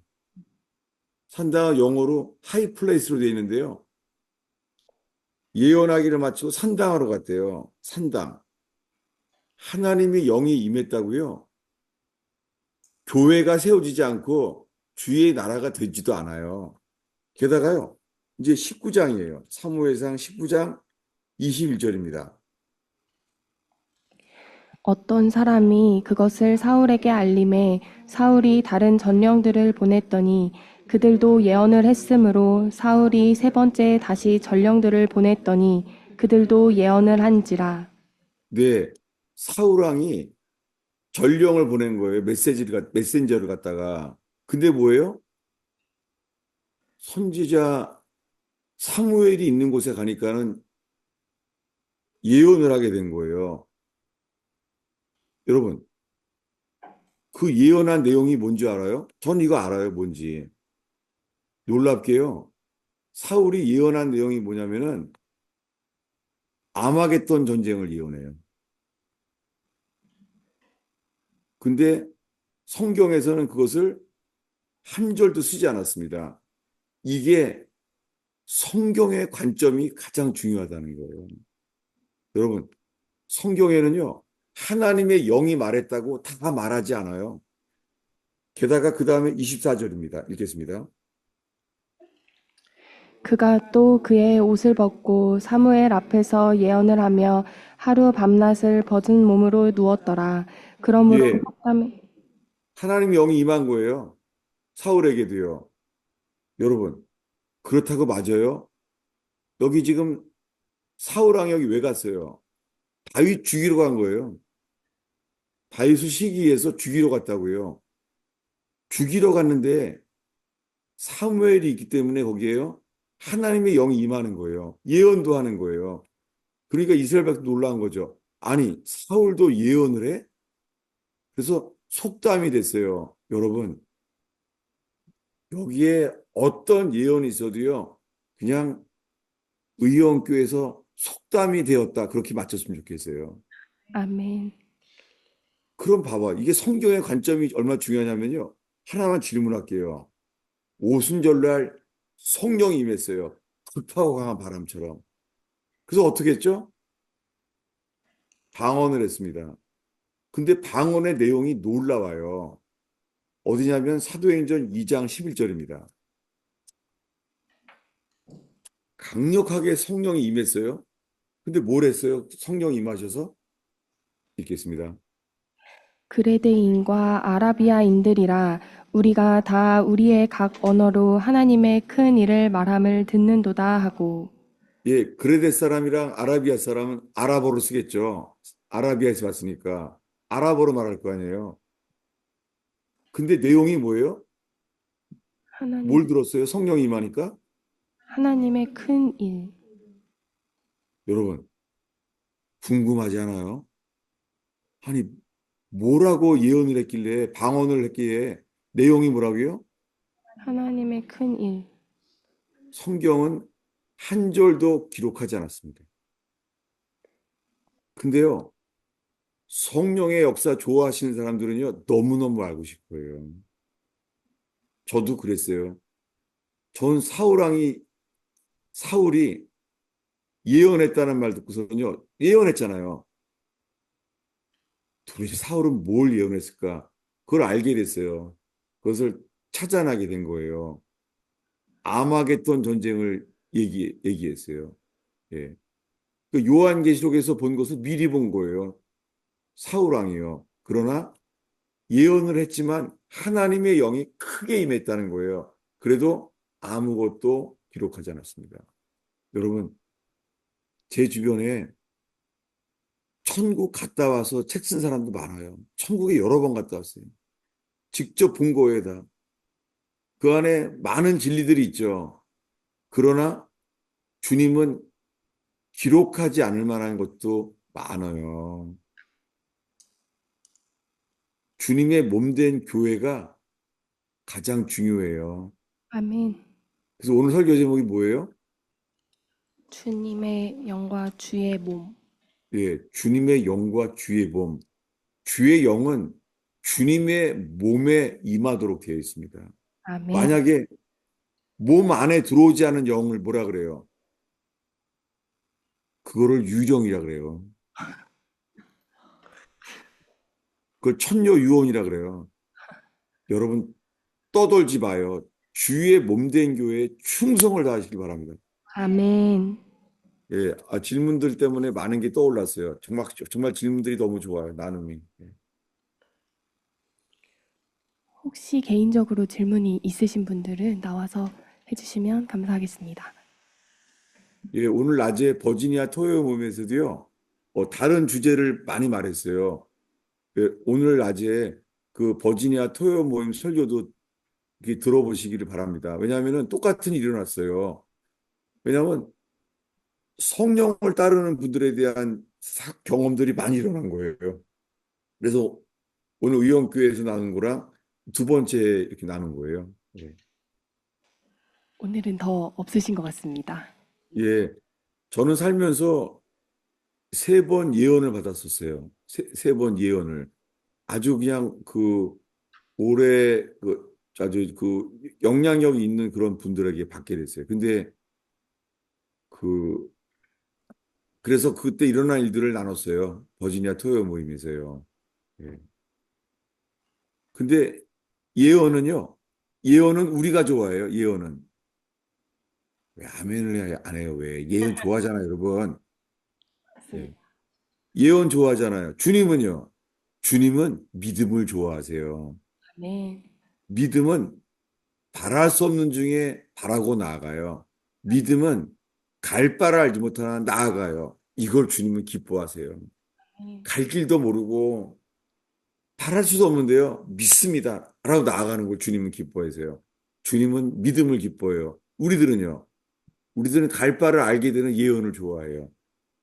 산당은 영어로 하이 플레이스로 되어 있는데요. 예언하기를 마치고 산당하러 갔대요. 산당. 하나님의 영이 임했다고요. 교회가 세워지지 않고 주의 나라가 되지도 않아요. 게다가요, 이제 19장이에요. 사무엘상 19장 21절입니다.
어떤 사람이 그것을 사울에게 알림해 사울이 다른 전령들을 보냈더니 그들도 예언을 했으므로 사울이 세 번째 다시 전령들을 보냈더니 그들도 예언을 한지라.
네, 사울왕이 전령을 보낸 거예요. 메신저를 갖다가. 근데 뭐예요? 선지자 사무엘이 있는 곳에 가니까는 예언을 하게 된 거예요. 여러분, 그 예언한 내용이 뭔지 알아요? 전 이거 알아요, 뭔지. 놀랍게요. 사울이 예언한 내용이 뭐냐면은 아마겟돈 전쟁을 예언해요. 근데 성경에서는 그것을 한 절도 쓰지 않았습니다. 이게 성경의 관점이 가장 중요하다는 거예요. 여러분, 성경에는요, 하나님의 영이 말했다고 다 말하지 않아요. 게다가 그 다음에 24절입니다. 읽겠습니다.
그가 또 그의 옷을 벗고 사무엘 앞에서 예언을 하며 하루 밤낮을 벗은 몸으로 누웠더라. 그러므로
예,
속담
하나님의 영이 임한 거예요. 사울에게도요. 여러분, 그렇다고 맞아요? 여기 지금 사울 왕이 여기 왜 갔어요? 다윗 죽이러 간 거예요. 다윗을 시기해서 죽이러 갔다고요. 죽이러 갔는데 사무엘이 있기 때문에 거기에요. 하나님의 영이 임하는 거예요. 예언도 하는 거예요. 그러니까 이스라엘 백성도 놀라운 거죠. 아니, 사울도 예언을 해? 그래서 속담이 됐어요. 여러분, 여기에 어떤 예언이 있어도요. 그냥 의원교에서 속담이 되었다. 그렇게 맞췄으면 좋겠어요.
아멘.
그럼 봐봐. 이게 성경의 관점이 얼마나 중요하냐면요. 하나만 질문할게요. 오순절날 성령이 임했어요. 급하고 강한 바람처럼. 그래서 어떻게 했죠? 방언을 했습니다. 근데 방언의 내용이 놀라워요. 어디냐면 사도행전 2장 11절입니다. 강력하게 성령이 임했어요. 근데 뭘 했어요? 성령이 임하셔서 읽겠습니다.
그레데인과 아라비아인들이라 우리가 다 우리의 각 언어로 하나님의 큰 일을 말함을 듣는도다 하고
예, 그레데 사람이랑 아라비아 사람은 아랍어로 쓰겠죠. 아라비아에서 왔으니까 아랍어로 말할 거 아니에요. 근데 내용이 뭐예요? 뭘
하나님
들었어요? 성령이 임하니까?
하나님의 큰 일.
여러분, 궁금하지 않아요? 아니, 뭐라고 예언을 했길래, 방언을 했기에 내용이 뭐라고요?
하나님의 큰 일.
성경은 한 절도 기록하지 않았습니다. 근데요, 성령의 역사 좋아하시는 사람들은요, 너무너무 알고 싶어요. 저도 그랬어요. 전 사울이 예언했다는 말 듣고서는요, 예언했잖아요. 도대체 사울은 뭘 예언했을까? 그걸 알게 됐어요. 그것을 찾아나게 된 거예요. 아마겟돈 전쟁을 얘기했어요. 예. 그 요한계시록에서 본 것을 미리 본 거예요. 사울 왕이요. 그러나 예언을 했지만 하나님의 영이 크게 임했다는 거예요. 그래도 아무것도 기록하지 않았습니다. 여러분, 제 주변에 천국 갔다 와서 책 쓴 사람도 많아요. 천국에 여러 번 갔다 왔어요. 직접 본 거예요, 다. 그 안에 많은 진리들이 있죠. 그러나 주님은 기록하지 않을 만한 것도 많아요. 주님의 몸된 교회가 가장 중요해요.
아멘.
그래서 오늘 설교 제목이 뭐예요?
주님의 영과 주의 몸.
예, 주님의 영과 주의 몸. 주의 영은 주님의 몸에 임하도록 되어 있습니다.
아멘.
만약에 몸 안에 들어오지 않은 영을 뭐라 그래요? 그거를 유령이라 그래요. 그걸 천녀유혼이라 그래요. 여러분, 떠돌지 마요. 주의 몸된 교회에 충성을 다하시기 바랍니다.
아멘.
예, 질문들 때문에 많은 게 떠올랐어요. 정말 질문들이 너무 좋아요. 나눔이. 예.
혹시 개인적으로 질문이 있으신 분들은 나와서 해주시면 감사하겠습니다.
예, 오늘 낮에 버지니아 토요 모임에서도요, 다른 주제를 많이 말했어요. 예, 오늘 낮에 그 버지니아 토요 모임 설교도 이렇게 들어보시기를 바랍니다. 왜냐하면 똑같은 일이 일어났어요. 왜냐하면 성령을 따르는 분들에 대한 경험들이 많이 일어난 거예요. 그래서 오늘 의원교회에서 나눈 거랑 두 번째 이렇게 나눈 거예요. 예.
오늘은 더 없으신 것 같습니다.
예, 저는 살면서 세 번 예언을 받았었어요. 세 번 예언을. 아주 그냥 그 오래 아주 그 영향력이 있는 그런 분들에게 받게 됐어요. 근데 그 그래서 그때 일어난 일들을 나눴어요. 버지니아 토요 모임에서요. 예. 근데 예언은요. 예언은 우리가 좋아해요. 예언은. 왜 아멘을 안 해요? 왜? 예언 좋아하잖아요, 여러분. 예.
맞습니다.
예언 좋아하잖아요. 주님은요. 주님은 믿음을 좋아하세요.
아멘.
믿음은 바랄 수 없는 중에 바라고 나아가요. 믿음은 갈 바를 알지 못하나 나아가요. 이걸 주님은 기뻐하세요.
아멘.
갈 길도 모르고 바랄 수도 없는데요. 믿습니다. 라고 나아가는 걸 주님은 기뻐하세요. 주님은 믿음을 기뻐해요. 우리들은요. 우리들은 갈 바를 알게 되는 예언을 좋아해요.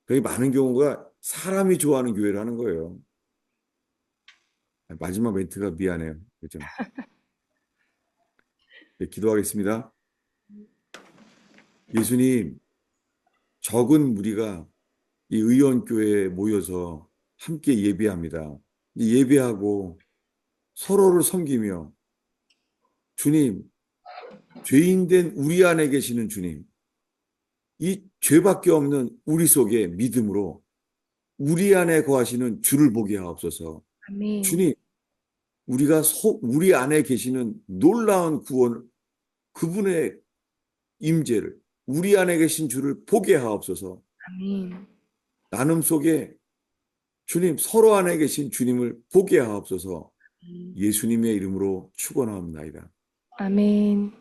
그게 많은 경우가 사람이 좋아하는 교회를 하는 거예요. 마지막 멘트가 미안해요. 좀. 네, 기도하겠습니다. 예수님, 적은 무리가 이 의원교회에 모여서 함께 예배합니다. 이 예배하고 서로를 섬기며 주님, 죄인된 우리 안에 계시는 주님, 이 죄밖에 없는 우리 속에 믿음으로 우리 안에 거하시는 주를 보게 하옵소서.
아멘.
주님, 우리 안에 계시는 놀라운 구원, 그분의 임재를 우리 안에 계신 주를 보게 하옵소서.
아멘.
나눔 속에 주님 서로 안에 계신 주님을 보게 하옵소서. 예수님의 이름으로 축원하옵나이다.
아멘.